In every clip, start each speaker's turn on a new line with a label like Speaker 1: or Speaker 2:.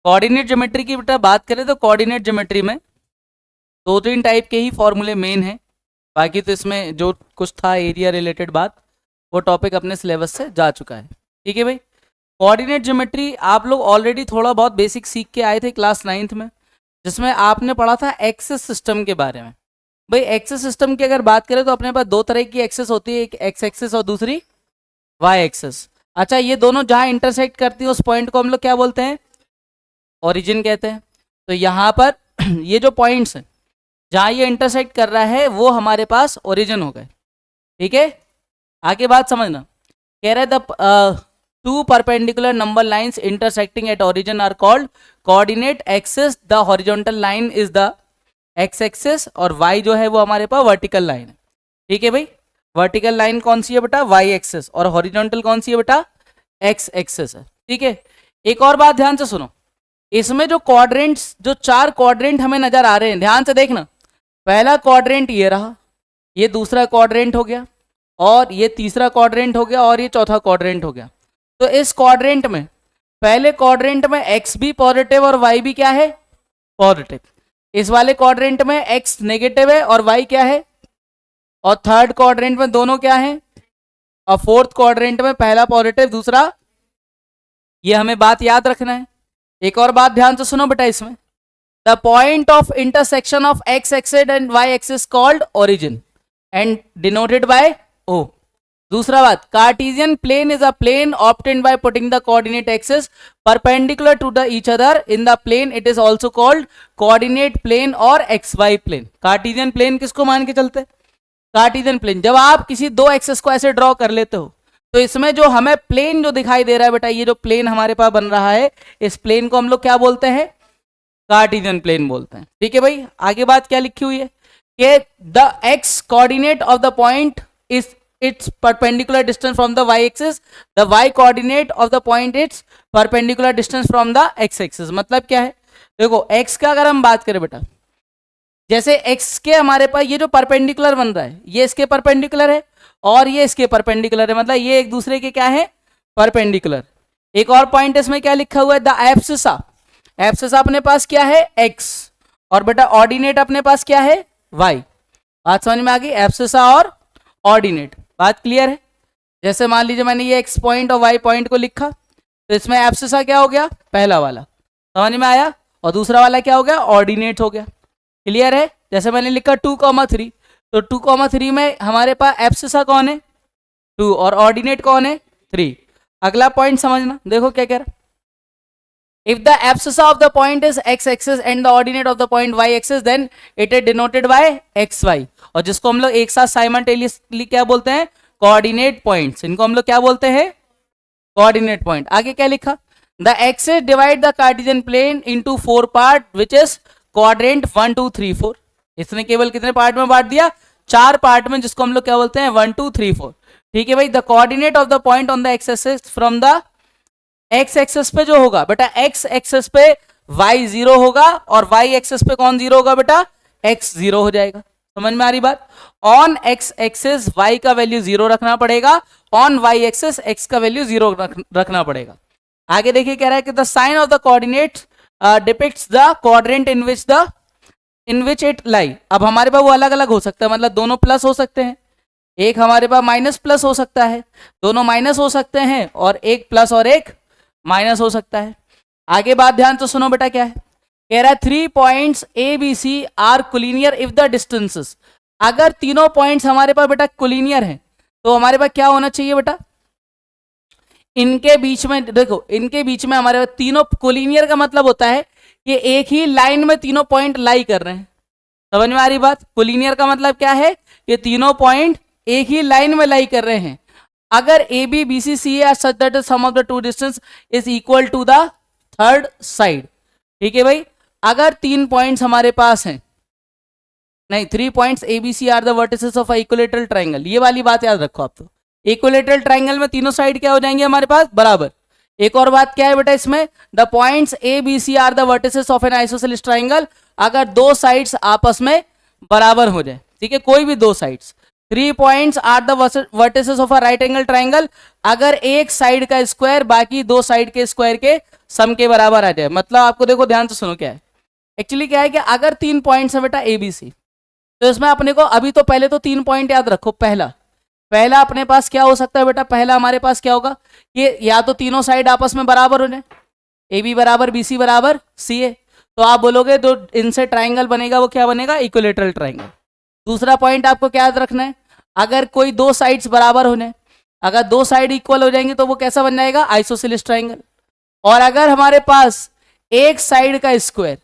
Speaker 1: Coordinate geometry की बेटा बात करें तो कोऑर्डिनेट ज्योमेट्री में 2-3 टाइप के ही फॉर्मूले मेन हैं, बाकी तो इसमें जो कुछ था एरिया रिलेटेड बात वो टॉपिक अपने सिलेबस से जा चुका है। ठीक है भाई, कोऑर्डिनेट ज्योमेट्री आप लोग ऑलरेडी थोड़ा बहुत बेसिक सीख के आए थे क्लास 9th में, जिसमें आपने पढ़ा था एक्सेस सिस्टम के बारे में। भाई एक्सेस सिस्टम की अगर बात करें तो अपने पास दो तरह की एक्सेस होती है, एक एक्स एक्सेस और दूसरी वाई एक्सेस। अच्छा, ये दोनों जहाँ इंटरसेक्ट करती है उस पॉइंट को हम लोग क्या बोलते हैं? ओरिजिन कहते हैं। तो यहाँ पर ये जो पॉइंट्स हैं जहाँ ये इंटरसेक्ट कर रहा है वो हमारे पास ओरिजिन हो गए। ठीक है, आगे बात समझना। कह रहे the two perpendicular number lines intersecting at origin are called coordinate axis. The horizontal line is the x axis और वाई जो है वो हमारे पास वर्टिकल लाइन है। ठीक है भाई, वर्टिकल लाइन कौन सी है बेटा? वाई एक्सिस, और हॉरिजॉन्टल कौन सी है बेटा? एक्स एक्सिस है। ठीक है, एक और बात ध्यान से सुनो, इसमें जो क्वाड्रेंट्स, जो 4 क्वाड्रेंट हमें नजर आ रहे हैं, ध्यान से देखना। पहला क्वाड्रेंट ये रहा, ये दूसरा क्वाड्रेंट हो गया, और ये तीसरा क्वाड्रेंट हो गया, और ये चौथा क्वाड्रेंट हो गया। तो इस क्वाड्रेंट में, पहले क्वाड्रेंट में एक्स भी पॉजिटिव और वाई भी क्या है? पॉजिटिव। इस वाले क्वाड्रेंट में एक्स नेगेटिव है और वाई क्या है? और थर्ड क्वाड्रेंट में दोनों क्या है? और फोर्थ क्वाड्रेंट में पहला पॉजिटिव दूसरा, ये हमें बात याद रखना है। एक और बात ध्यान से सुनो बेटा, इसमें the point of intersection of X axis and Y axis called origin and denoted by O. दूसरा बात, Cartesian plane is a plane obtained by putting the coordinate axis perpendicular to the each other in the plane. It is also called coordinate plane और X Y plane. Cartesian plane किसको मान के चलते हैं? Cartesian plane. जब आप किसी दो एक्सिस को ऐसे ड्रॉ कर लेते हो तो इसमें जो हमें प्लेन जो दिखाई दे रहा है बेटा, ये जो प्लेन हमारे पास बन रहा है, इस प्लेन को हम लोग क्या बोलते हैं? कार्टेशियन प्लेन बोलते हैं। ठीक है भाई, आगे बात क्या लिखी हुई है कि the x coordinate of the point is its perpendicular distance from the y-axis, the y coordinate of the point its perpendicular distance from the x-axis। मतलब क्या है? देखो x का अगर हम बात करें बेटा, जैसे x के हमारे पास ये जो परपेंडिकुलर बन रहा है, ये इसके परपेंडिकुलर है और ये इसके परपेंडिकुलर है, मतलब ये एक दूसरे के क्या है? परपेंडिकुलर। एक और पॉइंट इसमें क्या लिखा हुआ है? The abscissa. एब्सिसा अपने पास क्या है? x, और बेटा ऑर्डिनेट अपने पास क्या है? y। बात समझ में आ गई? एब्सिसा और ऑर्डिनेट, बात क्लियर है? जैसे मान लीजिए मैंने ये x पॉइंट और y पॉइंट को लिखा, तो इसमें एब्सिसा क्या हो गया? पहला वाला, समझ में आया? और दूसरा वाला क्या हो गया? ऑर्डिनेट हो गया। क्लियर है? जैसे मैंने लिखा 2,3, तो 2,3 में हमारे पास एब्सिसा कौन है? 2, और ऑर्डिनेट कौन है? 3। अगला पॉइंट समझना, देखो क्या कह रहा है। If the abscissa of the point is x-axis and the ordinate of the point y-axis, then it is denoted by xy। और जिसको हम लोग एक साथ साइमल्टेनियसली क्या बोलते हैं? Coordinate points. इनको हम लोग क्या बोलते हैं? Coordinate point. आगे क्या लिखा? The axis divide the Cartesian plane into 4 part which is quadrant 1 2 3 4। इसने केवल कितने पार्ट में बांट दिया? 4 पार्ट में, जिसको हम लोग क्या बोलते हैं? 1 2 3 4। ठीक है भाई, the coordinate of the point on the x axis from the x axis पे जो होगा बेटा, एक्स एक्सिस पे y 0 होगा, और y एक्सिस पे कौन 0 होगा बेटा? x 0 हो जाएगा। समझ में आ रही बात? ऑन एक्स एक्सिस y का वैल्यू 0 रखना पड़ेगा, ऑन y एक्सिस x का वैल्यू 0 रखना पड़ेगा। आगे देखिए क्या रहा है कि the sign of the coordinate depicts the quadrant in which it lie. अब हमारे पास वो अलग अलग हो सकता है, मतलब दोनों प्लस हो सकते हैं, एक हमारे पास माइनस प्लस हो सकता है, दोनों माइनस हो सकते हैं, और एक प्लस और एक माइनस हो सकता है। आगे बात ध्यान तो सुनो बेटा, क्या है? कह रहा है 3 points A B C are collinear if the distances. अगर तीनों पॉइंट्स हमारे पास बेटा कोलिनियर हैं, तो हमारे पास क्या होना चाहिए बेटा? इनके बीच में, देखो इनके बीच में हमारे पास तीनों कोलिनियर का मतलब होता है कि एक ही लाइन में तीनों पॉइंट लाई कर रहे हैं। समझ में आ रही बात? कोलिनियर का मतलब क्या है? कि तीनों पॉइंट एक ही लाइन में लाई कर रहे हैं। अगर A B B C C are such that the sum of the two distance is equal to the third side. ठीक है भाई, अगर 3 पॉइंट्स हमारे पास हैं, नहीं 3 points A B C are the vertices of equilateral triangle, ये वाली बात याद रखो आप। तो इक्विलेटरल ट्राइंगल में तीनों साइड क्या हो जाएंगे हमारे पास? बराबर। एक और बात क्या है बेटा इसमें? The points A B C are the vertices of an isosceles triangle. अगर दो साइड्स आपस में बराबर हो जाए, ठीक है, कोई भी दो sides, 3 points are the vertices of a right angle triangle अगर एक साइड का स्क्वायर बाकी दो साइड के स्क्वायर के सम के बराबर आ जाए। मतलब आपको देखो ध्यान से सुनो क्या है, एक्चुअली क्या है कि अगर 3 पॉइंट्स है बेटा ए बी सी, तो इसमें अपने को अभी तो पहले तो 3 पॉइंट याद रखो। पहला अपने पास क्या हो सकता है बेटा, पहला हमारे पास क्या होगा कि या तो तीनों साइड आपस में बराबर हो जाए, ए बी बराबर बी सी बराबर सी ए, तो आप बोलोगे जो इनसे ट्राइंगल बनेगा वो क्या बनेगा, इक्विलेटरल ट्राइंगल। दूसरा पॉइंट आपको क्या याद रखना है, अगर कोई दो साइड्स बराबर हो जाए, अगर दो साइड इक्वल हो जाएंगे तो वो कैसा बन जाएगा, आइसोसेलेस ट्राइंगल। और अगर हमारे पास एक साइड का स्क्वायर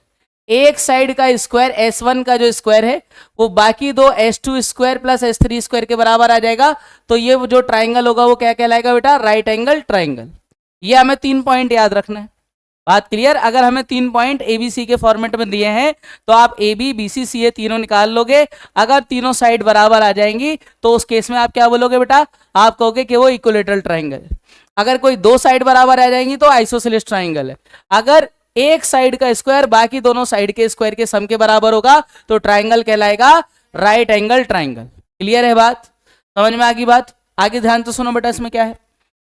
Speaker 1: S1 का जो स्क्वायर है वो बाकी दो S2 square plus S3 square के बराबर आ जाएगा, तो ये जो ट्राइंगल होगा वो क्या कहलाएगा बेटा, राइट एंगल ट्राइंगल। ये हमें 3 पॉइंट याद रखना है। बात क्लियर। अगर हमें 3 पॉइंट एबीसी के फॉर्मेट में दिए हैं तो आप ए बी बी सी सी ए तीनों निकाल लोगे। अगर तीनों साइड बराबर आ जाएंगी तो उस केस में आप क्या बोलोगे बेटा, आप कहोगे कि वो इक्विलेटरल ट्राइंगल है। अगर कोई दो साइड बराबर आ जाएंगी तो आइसोसेलेस ट्राइंगल है। अगर एक साइड का स्क्वायर बाकी दोनों साइड के स्क्वायर के सम के बराबर होगा तो ट्राइंगल कहलाएगा राइट एंगल ट्राइंगल। क्लियर है बात, समझ में आ गई बात। आगे ध्यान तो सुनो बेटा, इसमें क्या है,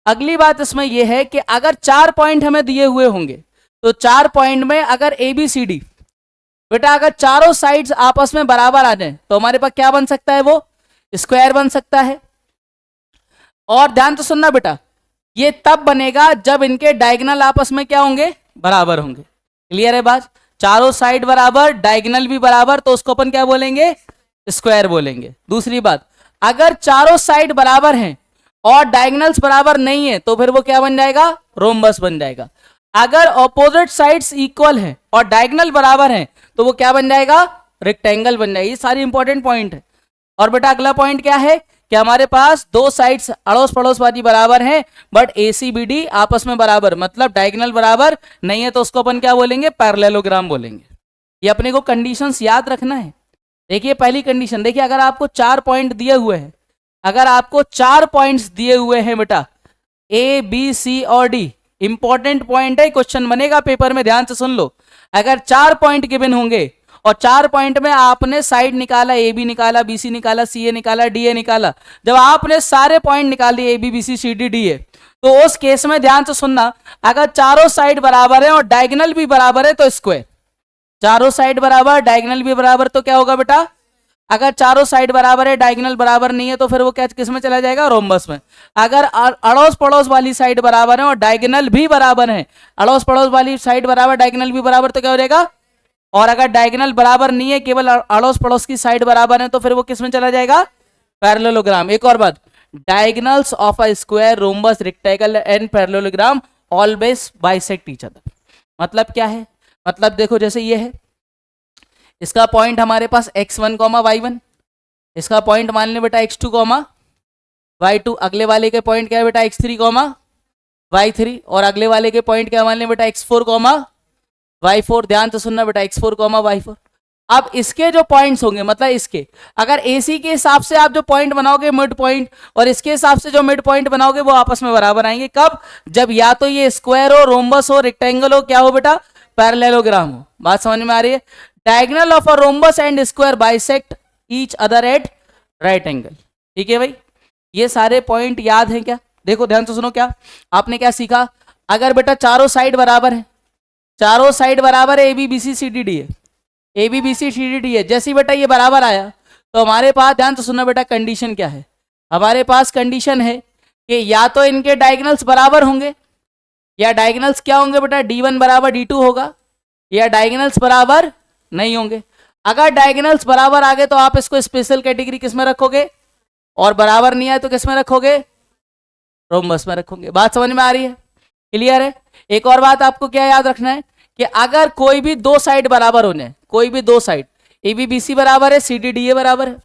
Speaker 1: अगली बात इसमें यह है कि अगर 4 पॉइंट हमें दिए हुए होंगे तो 4 पॉइंट में अगर ए बी सी डी बेटा अगर चारों साइड्स आपस में बराबर आ जाए तो हमारे पास क्या बन सकता है, वो स्क्वायर बन सकता है। और ध्यान तो सुनना बेटा, ये तब बनेगा जब इनके डायगोनल आपस में क्या होंगे, बराबर होंगे। क्लियर है बात, चारों साइड बराबर डायगोनल भी बराबर तो उसको अपन क्या बोलेंगे, स्क्वायर बोलेंगे। दूसरी बात, अगर चारों साइड बराबर हैं और डायगोनल्स बराबर नहीं है तो फिर वो क्या बन जाएगा, रोम्बस बन जाएगा। अगर ऑपोजिट साइड्स इक्वल हैं और डायगोनल बराबर हैं तो वो क्या बन जाएगा, रेक्टेंगल बन जाएगा। ये सारी इंपॉर्टेंट पॉइंट है। और बेटा अगला पॉइंट क्या है कि हमारे पास दो साइड्स अड़ोस पड़ोस वाली बराबर हैं but A C B D आपस में बराबर मतलब डायगोनल बराबर नहीं है तो उसको अपन क्या बोलेंगे, पैरेललोग्राम बोलेंगे। ये अपने को कंडीशंस याद रखना है। देखिए पहली कंडीशन देखिए, अगर आपको 4 पॉइंट दिए हुए हैं, अगर आपको 4 पॉइंट्स दिए हुए हैं बेटा ए बी सी और डी, इंपॉर्टेंट पॉइंट है, क्वेश्चन बनेगा पेपर में, ध्यान से सुन लो। अगर 4 पॉइंट गिवन होंगे और 4 पॉइंट में आपने साइड निकाला, ए बी निकाला, बी सी निकाला, सी ए निकाला, डी ए निकाला, जब आपने सारे पॉइंट निकाल दिए A B B C C D D A, तो उस केस में ध्यान से सुनना, अगर चारों साइड बराबर है और डायगोनल भी बराबर है तो स्क्वायर। चारों साइड बराबर डायगोनल भी बराबर तो क्या होगा बेटा, अगर चारों साइड बराबर है डायगोनल बराबर नहीं है तो फिर वो क्या किस में चला जाएगा, रोम्बस में। अगर अड़ोस पड़ोस वाली साइड बराबर है और डायगोनल भी बराबर है, अड़ोस पड़ोस वाली साइड बराबर डायगोनल भी बराबर तो क्या हो जाएगा, और अगर डायगोनल बराबर नहीं है केवल अड़ोस पड़ोस की साइड बराबर है तो फिर वो किस में चला जाएगा, पैरेललोग्राम। एक और बात, diagonals of a square, rhombus, rectangle and parallelogram always bisect each other. मतलब क्या है, मतलब देखो जैसे ये है, इसका पॉइंट हमारे पास x1 y1, इसका पॉइंट मान लें बेटा x2 y2, अगले वाले के पॉइंट क्या है बेटा x3 y3, और अगले वाले के पॉइंट क्या मान लें बेटा x4 y4। ध्यान से सुनना बेटा x4 y4। अब इसके जो पॉइंट्स होंगे मतलब इसके, अगर AC के हिसाब से आप जो पॉइंट बनाओगे मिड पॉइंट, और इसके हिसाब से जो मिड पॉइंट बनाओगे वो आपस में बराबर आएंगे। कब, जब या तो ये स्क्वायर हो, रोम्बस हो, रेक्टेंगल हो, क्या हो बेटा, पैरेललोग्राम हो। बात समझ में आ रही है। Diagonal of a rhombus and square bisect each other at right angle. ठीक है भाई, ये सारे पॉइंट याद हैं क्या, देखो ध्यान से सुनो, क्या आपने क्या सीखा, अगर बेटा चारों साइड बराबर है, चारों साइड बराबर है, A B B C C D D है, A B B C C D D है, जैसे बेटा ये बराबर आया तो हमारे पास, ध्यान से सुनना बेटा, कंडीशन क्या है, हमारे पास कंडीशन है कि या तो इनके डायगोनल्स बराबर होंगे, या डायगोनल्स क्या होंगे बेटा, D1 बराबर D2 होगा, या डायगोनल्स बराबर नहीं होंगे। अगर डायगोनल्स बराबर आ गए तो आप इसको स्पेशल कैटेगरी किस में रखोगे, और बराबर नहीं आए तो किस में रखोगे, रोम्बस में रखोगे। बात समझ में आ रही है, क्लियर है। एक और बात आपको क्या याद रखना है कि अगर कोई भी दो साइड बराबर हो जाए, कोई भी दो side, A B B C बराबर है, सी डी डी ए बराबर है,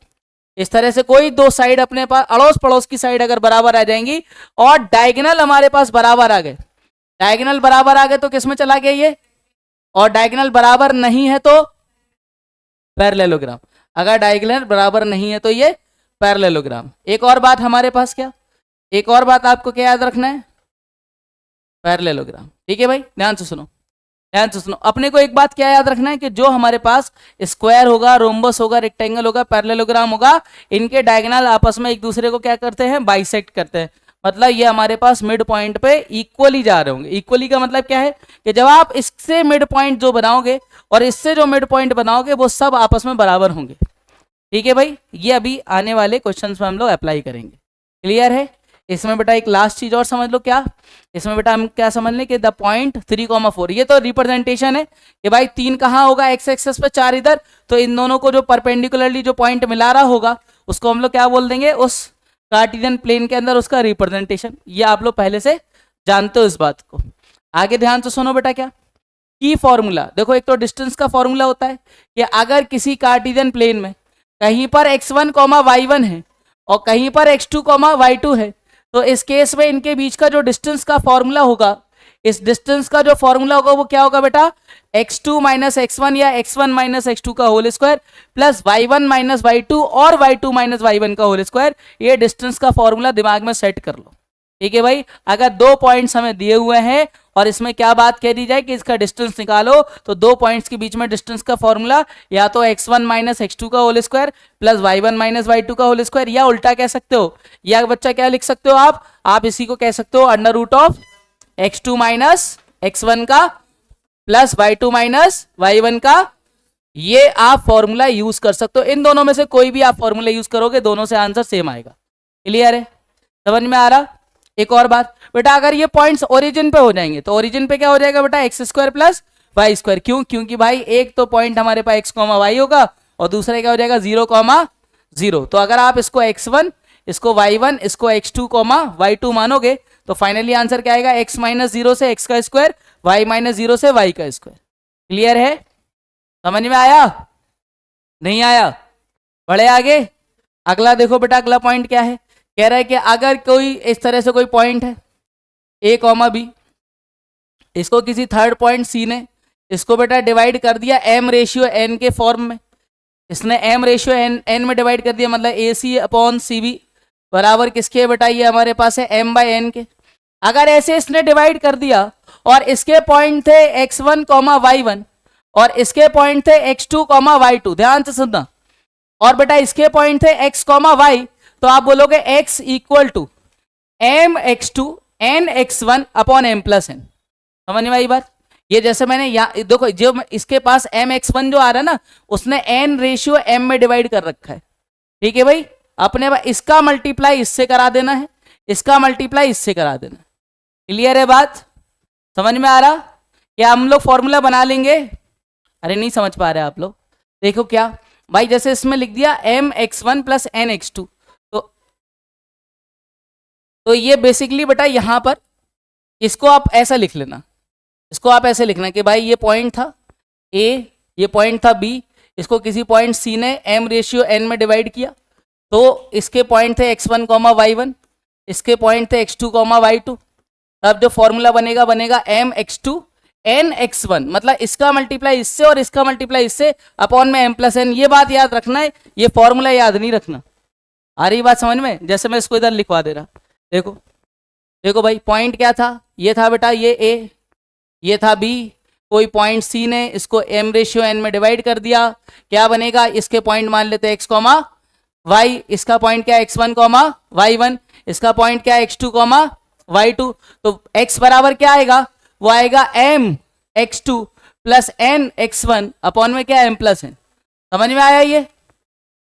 Speaker 1: इस तरह से कोई दो साइड अपने पास अड़ोस पड़ोस की साइड अगर बराबर आ जाएंगी और डायगोनल हमारे पास बराबर आ गए, डायगोनल बराबर आ गए तो किस में चला गया ये, और डायगोनल बराबर नहीं है तो पैरेललोग्राम। अगर डायगोनल बराबर नहीं है तो ये पैरेललोग्राम। एक और बात हमारे पास क्या, एक और बात आपको क्या याद रखना है, पैरेललोग्राम। ठीक है भाई, ध्यान से सुनो, ध्यान से सुनो, अपने को एक बात क्या याद रखना है कि जो हमारे पास स्क्वायर होगा, रोम्बस होगा, रेक्टेंगल होगा, पैरेललोग्राम होगा, इनके डायगोनल आपस में एक दूसरे को क्या करते हैं, बाइसेक्ट करते हैं। मतलब ये हमारे पास मिड पॉइंट पे इक्वली जा रहे होंगे। इक्वली का मतलब क्या है कि जब आप इससे मिड पॉइंट जो बनाओगे और इससे जो मिड पॉइंट बनाओगे वो सब आपस में बराबर होंगे। ठीक है भाई, ये अभी आने वाले क्वेश्चंस में हम लोग अप्लाई करेंगे। क्लियर है? इसमें बेटा एक लास्ट चीज और समझ लो, क्या इसमें बेटा हम क्या समझ लें कि द पॉइंट 3,4, ये तो रिप्रेजेंटेशन है कि भाई 3 कहाँ होगा, एक्स एक्सेस पे 4 इधर, तो इन दोनों को जो परपेंडिकुलरली जो पॉइंट मिला रहा होगा उसको हम लोग क्या बोल देंगे, उस कार्टेशियन प्लेन के अंदर उसका रिप्रेजेंटेशन। ये आप लोग पहले से जानते हो इस बात को। आगे ध्यान से सुनो बेटा, क्या की फॉर्मूला देखो, एक तो डिस्टेंस का फॉर्मूला होता है कि अगर किसी कार्टेशियन प्लेन में कहीं पर x1, y1 है और कहीं पर x2, y2 है, तो इस केस में इनके बीच का जो डिस्टेंस का फॉर्मूला होगा, इस डिस्टेंस का जो फॉर्मूला होगा वो क्या होगा बेटा, x2 माइनस x1 या x1 माइनस x2 का whole square plus y1 minus y2 और y2 माइनस y1 का होल स्क्वायर। ये डिस्टेंस का फॉर्मूला दिमाग में सेट कर लो। ठीक है भाई, अगर 2 पॉइंट्स हमें दिए हुए हैं और इसमें क्या बात कह दी जाए कि इसका डिस्टेंस निकालो, तो 2 पॉइंट्स के बीच में डिस्टेंस का फॉर्मूला या तो x1 माइनस x2 का whole square plus y1 minus y2 का होल स्क्वायर, या उल्टा कह सकते हो, या बच्चा क्या लिख सकते हो आप इसी को कह सकते हो under root of x2 minus x1 का प्लस y2 माइनस y1 का। ये आप फॉर्मूला यूज कर सकते हो। इन दोनों में से कोई भी आप फॉर्मूला यूज करोगे, दोनों से आंसर सेम आएगा। क्लियर है? समझ में आ रहा? एक और बात बेटा, अगर ये पॉइंट्स ओरिजिन पे हो जाएंगे तो ओरिजिन पे क्या हो जाएगा बेटा, x square plus y square. क्यों? क्योंकि भाई एक तो पॉइंट हमारे पास एक्स कॉमा वाई होगा और दूसरा क्या हो जाएगा 0,0। तो अगर आप इसको x1, इसको y1, इसको x2, y2 मानोगे तो फाइनली आंसर क्या आएगा, x माइनस 0 से x का स्क्वायर, y माइनस 0 से y का स्क्वायर। क्लियर है? समझ में आया? नहीं आया? बढ़े आगे। अगला देखो बेटा, अगला पॉइंट क्या है, कह रहा है कि अगर कोई इस तरह से कोई पॉइंट है a, b, इसको किसी थर्ड पॉइंट c ने इसको बेटा डिवाइड कर दिया m रेशियो n के फॉर्म में। इसने m रेशियो n में डिवाइड कर दिया, मतलब AC अपॉन CB बराबर किसके बेटा, ये हमारे पास है m बाई n के। अगर ऐसे इसने डिवाइड कर दिया और इसके पॉइंट थे x1, y1 और इसके पॉइंट थे x2, y2, ध्यान से सुनना, और बेटा इसके पॉइंट थे x, y, तो आप बोलोगे x equal to m x2 n x1 upon m plus n। समझ में आई बात? ये जैसे मैंने यहाँ देखो, जो इसके पास m x1 जो आ रहा है ना, उसने n रेशियो m में डिवाइड कर रखा है। ठीक है भाई, अपने इसका मल्टीप्लाई इससे करा देना है, इसका मल्टीप्लाई इससे करा देना। क्लियर है बात? समझ में आ रहा? क्या हम लोग फॉर्मूला बना लेंगे? अरे नहीं समझ पा रहे आप लोग? देखो क्या भाई, जैसे इसमें लिख दिया m x1 plus n x2, तो ये बेसिकली बेटा यहां पर इसको आप ऐसा लिख लेना, इसको आप ऐसे लिखना कि भाई ये पॉइंट था A, ये पॉइंट था B, इसको किसी पॉइंट C ने m रेशियो n में डिवाइड किया, तो इसके पॉइंट थे x1, y1, इसके पॉइंट थे x2, y2। अब जो फॉर्मूला बनेगा m x2 n x1, मतलब इसका मल्टीप्लाई इससे और इसका मल्टीप्लाई इससे अपॉन में m प्लस n। ये बात याद रखना है, ये फॉर्मूला याद नहीं रखना। आ रही बात समझ में? जैसे मैं इसको इधर लिखवा दे रहा, देखो देखो भाई, पॉइंट क्या था, ये था बेटा ये A, ये था B, कोई पॉइंट C ने इसको m रेशियो n में डिवाइड कर दिया, क्या बनेगा, इसके पॉइंट मान लेते हैं x, y, इसका पॉइंट क्या है x1, y1, इसका पॉइंट क्या है x2, y2। तो x बराबर क्या आएगा, वो आएगा m x2 plus n x1 upon में क्या है m प्लस n। समझ में आया?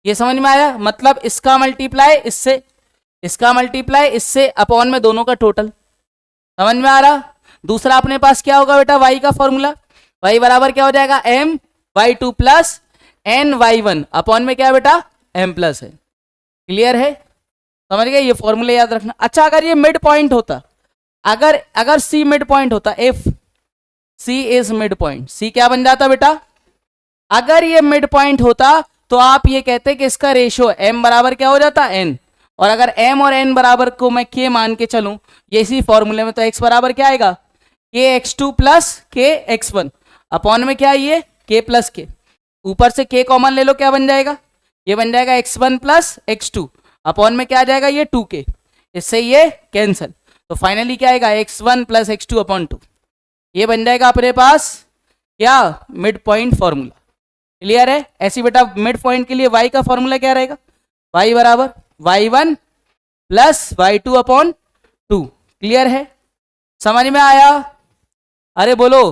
Speaker 1: ये समझ में आया? मतलब इसका मल्टीप्लाई इससे, इसका मल्टीप्लाई इससे अपॉन में दोनों का टोटल। समझ में आ रहा? दूसरा अपने पास क्या होगा बेटा, y का फॉर्मूला, y बराबर क्या हो जाएगा m y2 plus n y1 upon में क्या है बेटा m प्लस है। क्लियर है? समझ गए? ये फॉर्मूला याद रखना। अच्छा, अगर ये मिड पॉइंट होता, अगर C मिड पॉइंट होता, if C is mid point, C क्या बन जाता बेटा, अगर ये मिड पॉइंट होता तो आप ये कहते कि इसका रेशियो m बराबर क्या हो जाता n, और अगर m और n बराबर को मैं k मान के चलूं ये इसी फॉर्मूले में, तो x बराबर क्या आएगा, k x2 plus k x1 upon में क्या है ये k प्लस k, ऊपर से k कॉमन ले लो, क्या बन जाएगा, ये बन जाएगा x1 प्लस x2 अपॉन में क्या आ जाएगा ये 2k, इससे ये कैंसिल, तो फाइनली क्या आएगा x1 प्लस x2 अपॉन 2। ये बन जाएगा अपने पास क्या, मिड पॉइंट फॉर्मूला। क्लियर है। ऐसी बेटा मिड पॉइंट के लिए y का फॉर्मूला क्या रहेगा, y बराबर y1 plus y2 upon 2। Clear है, समझ में आया। अरे बोलो,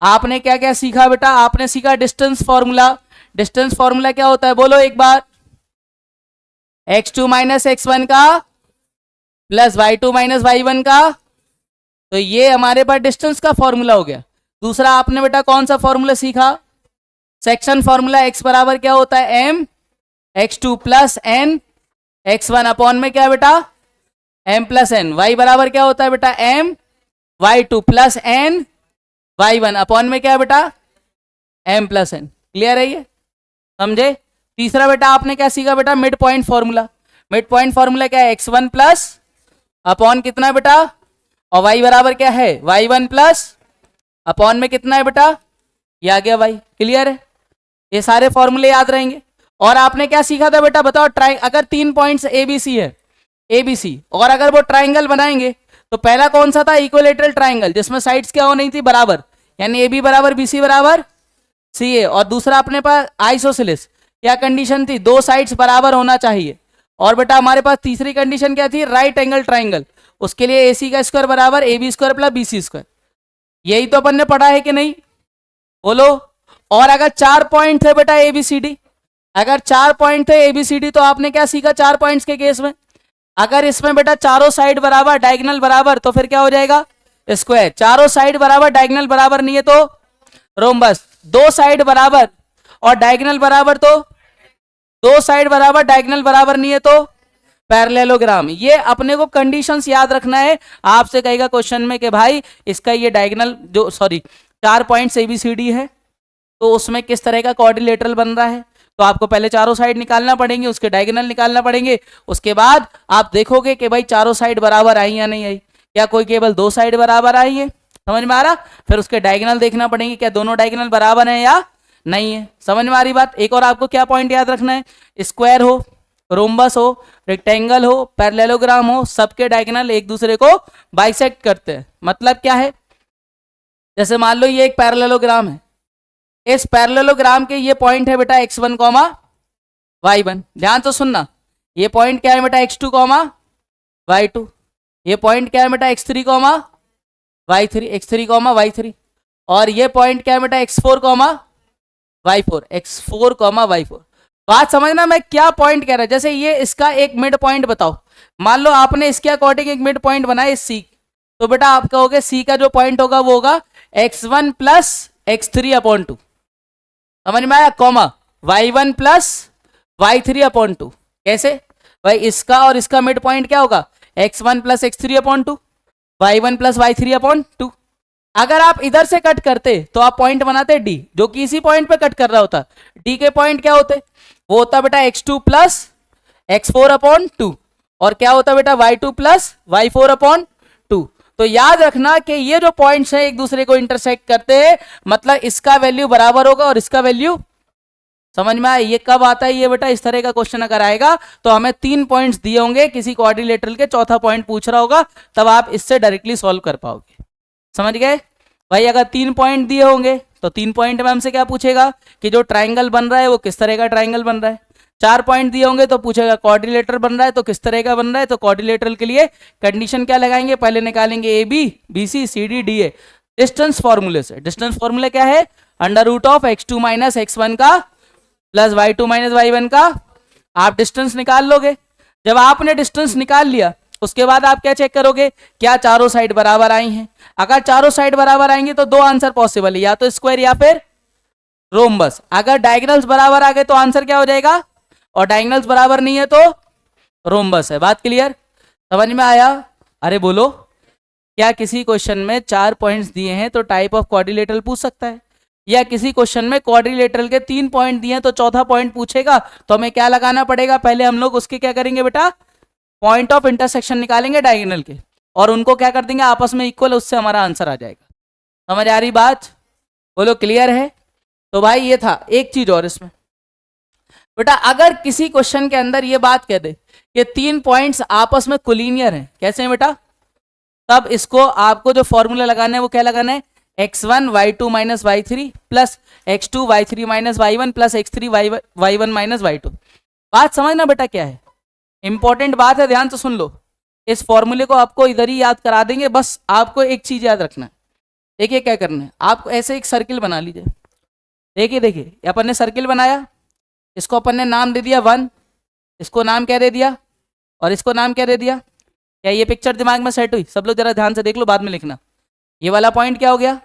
Speaker 1: आपने क्या क्या सीखा बेटा, आपने सीखा डिस्टेंस फॉर्मूला। डिस्टेंस फॉर्मूला क्या होता है बोलो एक बार, x2 माइनस x1 का प्लस y2 माइनस y1 का। तो ये हमारे पास डिस्टेंस का फॉर्मूला हो गया। दूसरा आपने बेटा कौन सा फॉर्मूला सीखा, सेक्शन फॉर्मूला। x बराबर क्या होता है m x2 plus n x1 upon में क्या बेटा m प्लस n। y बराबर क्या होता है बेटा m y2 plus n y1 upon में क्या बेटा m प्लस n। क्लियर है ये, समझे। तीसरा बेटा आपने क्या सीखा बेटा, mid point formula. Mid point formula क्या है, x1 प्लस अपॉन कितना बेटा, और y बराबर क्या है y1 प्लस अपॉन में कितना है बेटा, ये आ गया y। क्लियर है, ये सारे फॉर्मूले याद रहेंगे। और आपने क्या सीखा था बेटा बताओ, अगर 3 पॉइंट्स ABC है, ABC, और अगर वो ट्राइंगल बनाएंगे तो पहला कौन सा था, इक्विलेटरल ट्राइंगल, जिसमें साइड्स क्या हो नहीं थी बराबर, यानी AB बराबर BC बराबर CA। और दूसरा अपने पास आइसोसेलेस, क्या कंडीशन थी, 2 साइड्स बराबर होना चाहिए। और बेटा हमारे पास तीसरी कंडीशन क्या थी, राइट एंगल ट्राइंगल, उसके लिए AC का स्क्वायर बराबर AB square plus BC square. यही तो अपन ने पढ़ा है कि नहीं, बोलो। और अगर 4 पॉइंट थे बेटा ABCD, अगर 4 पॉइंट थे ABCD, तो आपने क्या सीखा 4 पॉइंट्स के केस में, अगर इसमें बेटा चारों साइड बराबर डायगोनल बराबर तो फिर क्या हो जाएगा स्क्वायर। चारों साइड बराबर डायगोनल बराबर नहीं है तो रोम्बस। 2 साइड बराबर और डायगोनल बराबर तो 2 साइड बराबर डायगोनल बराबर नहीं है तो पैरेललोग्राम। ये अपने को कंडीशंस याद रखना है। आपसे कहेगा क्वेश्चन में कि भाई इसका ये डायगोनल जो 4 पॉइंट्स ABCD है तो उसमें किस तरह का क्वाड्रिलेटरल बन रहा है, तो आपको पहले चारों साइड निकालना पड़ेंगे, उसके डायगोनल निकालना पड़ेंगे। उसके बाद आप देखोगे कि भाई चारों साइड बराबर आई या नहीं आई, क्या कोई केवल 2 साइड बराबर आई है, समझ में आ रहा। फिर उसके डायगोनल देखना पड़ेंगे, क्या दोनों डायगोनल बराबर हैं या नहीं है, समझ में आ रही बात। एक और आपको क्या पॉइंट याद रखना है, स्क्वायर हो, रोम्बस हो, रेक्टेंगल हो, पैरेललोग्राम हो, सबके डायगोनल एक दूसरे को बाइसेक्ट करते हैं। मतलब क्या है, जैसे मान लो ये एक पैरेललोग्राम है, इस पैरेललोग्राम के ये पॉइंट है बेटा x1 कॉमा y1। ध्यान तो सुनना, ये पॉइंट क्या है बेटा x2 कॉमा y2, ये पॉइंट क्या है बेटा x3 comma y3, x3 comma y3, और ये पॉइंट क्या है बेटा x4 comma y4, x4 comma y4। बात समझना मैं क्या पॉइंट कह रहा है। जैसे ये इसका एक मिड पॉइंट बताओ, मान लो आपने इसके अकॉर्डिंग एक मिड पॉइंट बनाया C, तो बेटा आप कहोगे C का जो पॉइंट होगा वो होगा x1 प्लस x3 अपॉन 2, समझ में आया, comma y1 plus y3 upon 2। कैसे भाई, इसका और इसका मिड पॉइंट क्या होगा x1 plus x3 upon 2, y1 plus y3 upon 2। अगर आप इधर से कट करते तो आप पॉइंट बनाते D, जो कि इसी पॉइंट पे कट कर रहा होता। D के पॉइंट क्या होते, वो होता बेटा x2 प्लस x4 अपॉन 2, और क्या होता बेटा y2 प्लस y4 अपॉन 2। तो याद रखना कि ये जो पॉइंट्स हैं एक दूसरे को इंटरसेक्ट करते हैं, मतलब इसका वैल्यू बराबर होगा और इसका वैल्यू, समझ में आया। ये कब आता है ये बेटा, इस तरह का क्वेश्चन अगर आएगा तो हमें 3 पॉइंट्स दिए होंगे, किसी क्वाड्रिलेटरल के चौथा पॉइंट पूछ रहा होगा, तब आप इससे डायरेक्टली सॉल्व कर पाओगे, समझ गए भाई। अगर 3 पॉइंट दिए होंगे तो 3 पॉइंट में हमसे क्या पूछेगा कि जो ट्राइंगल बन रहा है वो किस तरह का ट्राइंगल बन रहा है। 4 पॉइंट दिए होंगे तो पूछेगा क्वाड्रिलेटरल बन रहा है तो किस तरह का बन रहा है। तो क्वाड्रिलेटरल के लिए कंडीशन क्या लगाएंगे, पहले निकालेंगे AB BC CD DA distance फॉर्मूले से। डिस्टेंस फॉर्मूला क्या है, under root of x2 minus x1 का प्लस y2 माइनस y1 का। आप डिस्टेंस निकाल लोगे। जब आपने डिस्टेंस निकाल लिया उसके बाद आप क्या चेक करोगे, क्या चारों साइड बराबर आई हैं। अगर चारों साइड बराबर आएंगे तो 2 आंसर पॉसिबल है, या तो स्क्वायर या फिर रोम्बस। अगर डायगोनल्स बराबर आ गए तो आंसर क्या हो जाएगा, और डायगोनल्स बराबर नहीं है तो रोम्बस है। बात क्लियर, समझ में आया। अरे बोलो, क्या किसी क्वेश्चन में 4 पॉइंट्स दिए हैं तो टाइप ऑफ क्वाड्रिलेटरल पूछ सकता है, या किसी क्वेश्चन में क्वाड्रिलेटरल के 3 पॉइंट दिए हैं तो चौथा पॉइंट पूछेगा, तो हमें क्या लगाना पड़ेगा, पहले हम लोग उसके क्या करेंगे बेटा, पॉइंट ऑफ इंटरसेक्शन निकालेंगे डायगोनल के, और उनको क्या कर देंगे आपस में इक्वल, उससे हमारा आंसर आ जाएगा। समझ आ रही बात, बोलो क्लियर है। तो भाई ये था। एक चीज और इसमें बेटा, अगर किसी क्वेश्चन के अंदर ये बात कह दे कि 3 पॉइंट्स आपस में कोलिनियर हैं, कैसे हैं बेटा, तब इसको आपको जो फॉर्मूला लगाना है वो क्या लगाना है, x1 y2 minus y3 plus x2 y3 minus y1 plus x3 y1 minus y2। बात समझना बेटा क्या है, इंपॉर्टेंट बात है, ध्यान से सुन लो। इस फॉर्मूले को आपको इधर ही याद करा देंगे, बस आपको एक चीज याद रखना है। देखिए क्या करना है, आपको ऐसे एक सर्किल बना लीजिए। देखिए देखिए अपन ने सर्किल बनाया, इसको अपन ने नाम दे दिया 1, इसको नाम क्या दे दिया और इसको नाम क्या दे दिया। क्या ये पिक्चर दिमाग में सेट हुई? सब लोग जरा ध्यान से देख लो, बाद में लिखना। ये वाला पॉइंट क्या हो गया,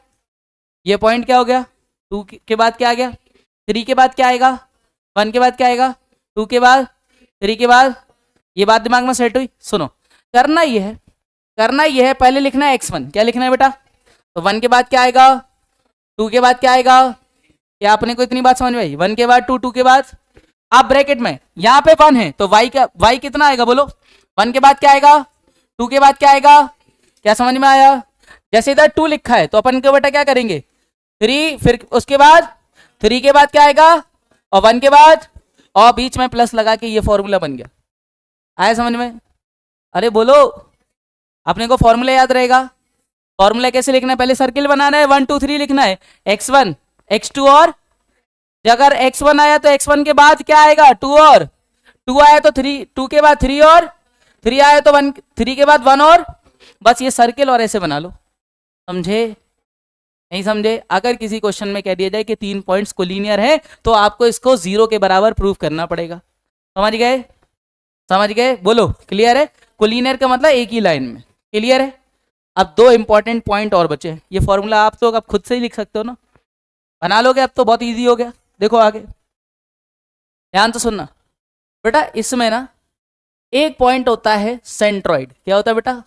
Speaker 1: ये पॉइंट क्या हो गया, 2 के बाद क्या आ गया, 3 के बाद क्या आएगा, 1 के बाद क्या आएगा, 2 के बाद, 3 के बाद। ये बात दिमाग में सेट हुई? सुनो, करना ये है, करना ये है, पहले लिखना है x1। क्या लिखना है बेटा? तो 1 के बाद क्या आएगा, 2 के बाद क्या आएगा। क्या आपने को इतनी बात समझ में आई? 1 के बाद 2, 2 के बाद आप ब्रैकेट में यहाँ पे 1 है तो y कितना आएगा बोलो। 1 के बाद क्या आएगा, 2 के बाद क्या आएगा। क्या समझ में आया? जैसे इधर 2 लिखा है तो अपन के बेटा क्या करेंगे 3, फिर उसके बाद 3 के बाद क्या आएगा और 1 के बाद और बीच में प्लस लगा के ये फॉर्मूला बन गया। आया समझ में? अरे बोलो, अपने को फॉर्मूला याद रहेगा। फॉर्मूला कैसे लिखना है, पहले सर्किल बनाना है, 1 2 3 लिखना है, x1 x2 और अगर x1 आया तो x1 के बाद क्या आएगा 2 और 2 आया तो 3, 2 के बाद 3 और 3 आया तो 1, 3 के बाद 1 और, बस ये सर्किल और ऐसे बना लो। समझे नहीं समझे? अगर किसी क्वेश्चन में कह दिया जाए कि 3 पॉइंट्स कोलिनियर है तो आपको इसको 0 के बराबर प्रूव करना पड़ेगा। समझ गए? समझ गए? बोलो क्लियर है? कोलिनियर का मतलब एक ही लाइन में, क्लियर है? अब 2 इंपॉर्टेंट पॉइंट और बचे। ये फॉर्मूला आप तो अब खुद से ही लिख सकते हो ना, बना लोगे, अब तो बहुत इजी हो गया। देखो आगे ध्यान से सुनना बेटा, इसमें ना एक पॉइंट होता है सेंट्रॉइड। क्या होता है बेटा?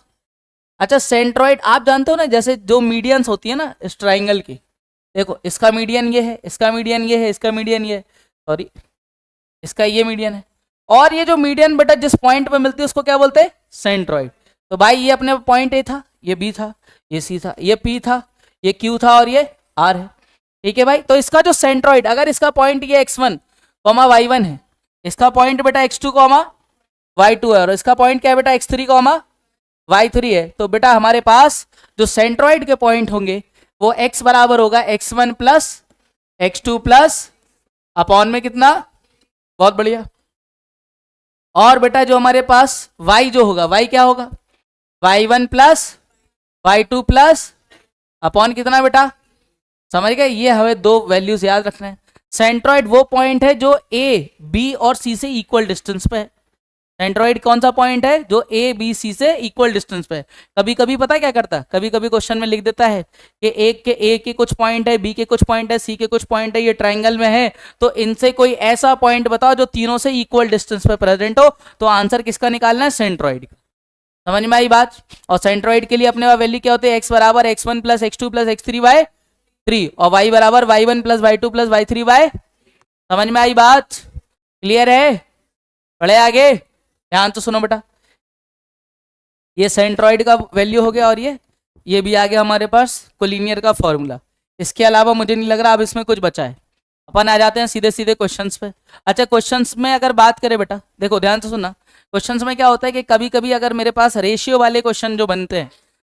Speaker 1: अच्छा सेंट्रॉइड आप जानते हो ना, जैसे जो मीडियंस होती है ना इस ट्राइंगल की, देखो इसका मीडियन ये है, इसका मीडियन ये है, इसका मीडियन ये है, सॉरी इसका ये मीडियन है, और ये जो मीडियन बेटा जिस पॉइंट पे मिलती है उसको क्या बोलते हैं? सेंट्रॉइड। तो भाई ये अपने पॉइंट ए था, ये बी था, ये सी था, ये पी था, ये क्यू था और ये आर है। ठीक है भाई, तो इसका जो सेंट्रॉइड, अगर इसका पॉइंट ये x1 y1 है, इसका पॉइंट बेटा x2 y2 है और इसका पॉइंट क्या है बेटा x3 y3 है, तो बेटा हमारे पास जो सेंट्रॉइड के पॉइंट होंगे वो x बराबर होगा x1 plus x2 plus upon में कितना, बहुत बढ़िया, और बेटा जो हमारे पास y जो होगा, y क्या होगा, y1 plus y2 plus upon कितना बेटा, समझ गए? ये हमें 2 वैल्यूज याद रखना है। सेंट्रॉइड वो पॉइंट है जो ए बी और सी से इक्वल डिस्टेंस पे है। सेंट्रॉइड कौन सा पॉइंट है? जो ए बी सी से इक्वल डिस्टेंस पे है। कभी कभी पता है क्या करता है, कभी कभी क्वेश्चन में लिख देता है कि ए के कुछ पॉइंट है, बी के कुछ पॉइंट है, सी के कुछ पॉइंट है, ये ट्राइंगल में है, तो इनसे कोई ऐसा पॉइंट बताओ जो तीनों से इक्वल डिस्टेंस पे प्रेजेंट हो। तो आंसर किसका निकालना है? सेंट्रॉइड का। समझ में आई बात? और सेंट्रॉइड के लिए अपने वैल्यू क्या होते हैं? एक्स बराबर x1 plus x2 plus x3 y3 और y बराबर y1 plus y2 plus y3 y। समझ में आई बात? क्लियर है? पढ़े आगे, ध्यान तो सुनो बेटा। ये सेंट्रॉइड का वैल्यू हो गया और ये भी आ गया हमारे पास कोलिनियर का फॉर्मूला। इसके अलावा मुझे नहीं लग रहा अब इसमें कुछ बचा है। अपन आ जाते हैं सीधे सीधे क्वेश्चंस पे। अच्छा क्वेश्चंस में अगर बात करें बेटा, देखो ध्यान से सुनना, क्वेश्चंस में क्या होता है कि कभी कभी अगर मेरे पास रेशियो वाले क्वेश्चन जो बनते हैं,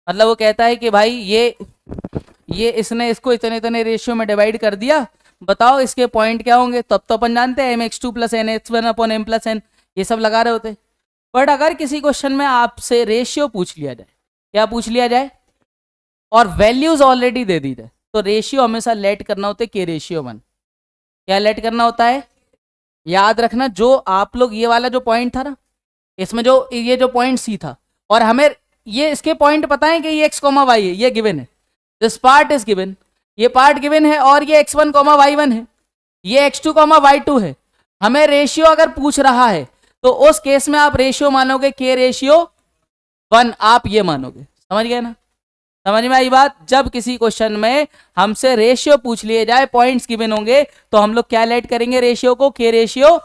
Speaker 1: मतलब वो कहता है कि भाई ये इसने इसको इतने इतने रेशियो में डिवाइड कर दिया, बताओ इसके पॉइंट क्या होंगे। तब तो अपन जानते हैं mx2 plus nx1 upon m plus n, ये सब लगा रहे होते। बट अगर किसी क्वेश्चन में आपसे रेशियो पूछ लिया जाए, क्या पूछ लिया जाए, और वैल्यूज ऑलरेडी दे दी जाए, तो रेशियो हमेशा लेट करना होता है k रेशियो 1। क्या लेट करना होता है? याद रखना, जो आप लोग ये वाला जो पॉइंट था ना, इसमें जो ये जो पॉइंट सी था, और हमें ये इसके पॉइंट पता है कि ये x, y है, ये गिवन है, दिस पार्ट इज गिवन, ये पार्ट गिवन है, और ये x1, y1 है, ये x2, y2 है। हमें रेशियो अगर पूछ रहा है तो उस केस में आप रेशियो मानोगे k रेशियो 1, आप ये मानोगे। समझ गए ना? समझ में आई बात? जब किसी क्वेश्चन में हमसे रेशियो पूछ लिए जाए, पॉइंट्स गिवन होंगे, तो हम लोग क्या लेट करेंगे रेशियो को? k रेशियो,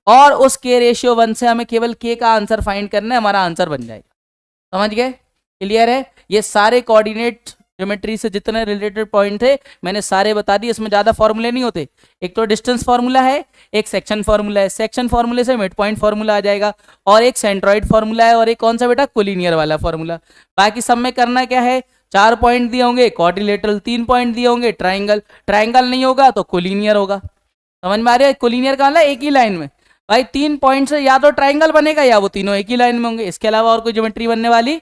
Speaker 1: और उस k रेशियो 1 से हमें केवल k का आंसर फाइंड करना है, हमारा आंसर बन जाएगा। समझ गए? क्लियर है? ये सारे कोऑर्डिनेट ज्योमेट्री से जितने रिलेटेड पॉइंट थे मैंने सारे बता दिए। इसमें ज्यादा फॉर्मूले नहीं होते, एक तो डिस्टेंस फार्मूला है, एक सेक्शन फार्मूला है, सेक्शन फार्मूले से मिड पॉइंट फार्मूला आ जाएगा, और एक सेंट्रॉइड फार्मूला है, और एक कौन सा बेटा? कोलिनियर वाला फार्मूला। बाकी सब में करना क्या है, 4 पॉइंट दिए होंगे, क्वाड्रिलेटरल 3 पॉइंट दिए होंगे, ट्राइंगल, ट्राइंगल नहीं होगा तो कोलिनियर होगा। समझ में आ रहा है? कोलिनियर का मतलब एक ही लाइन में भाई 3 पॉइंट से या तो ट्राइंगल बनेगा या वो तीनों एक ही लाइन में होंगे, इसके अलावा और कोई ज्योमेट्री बनने वाली।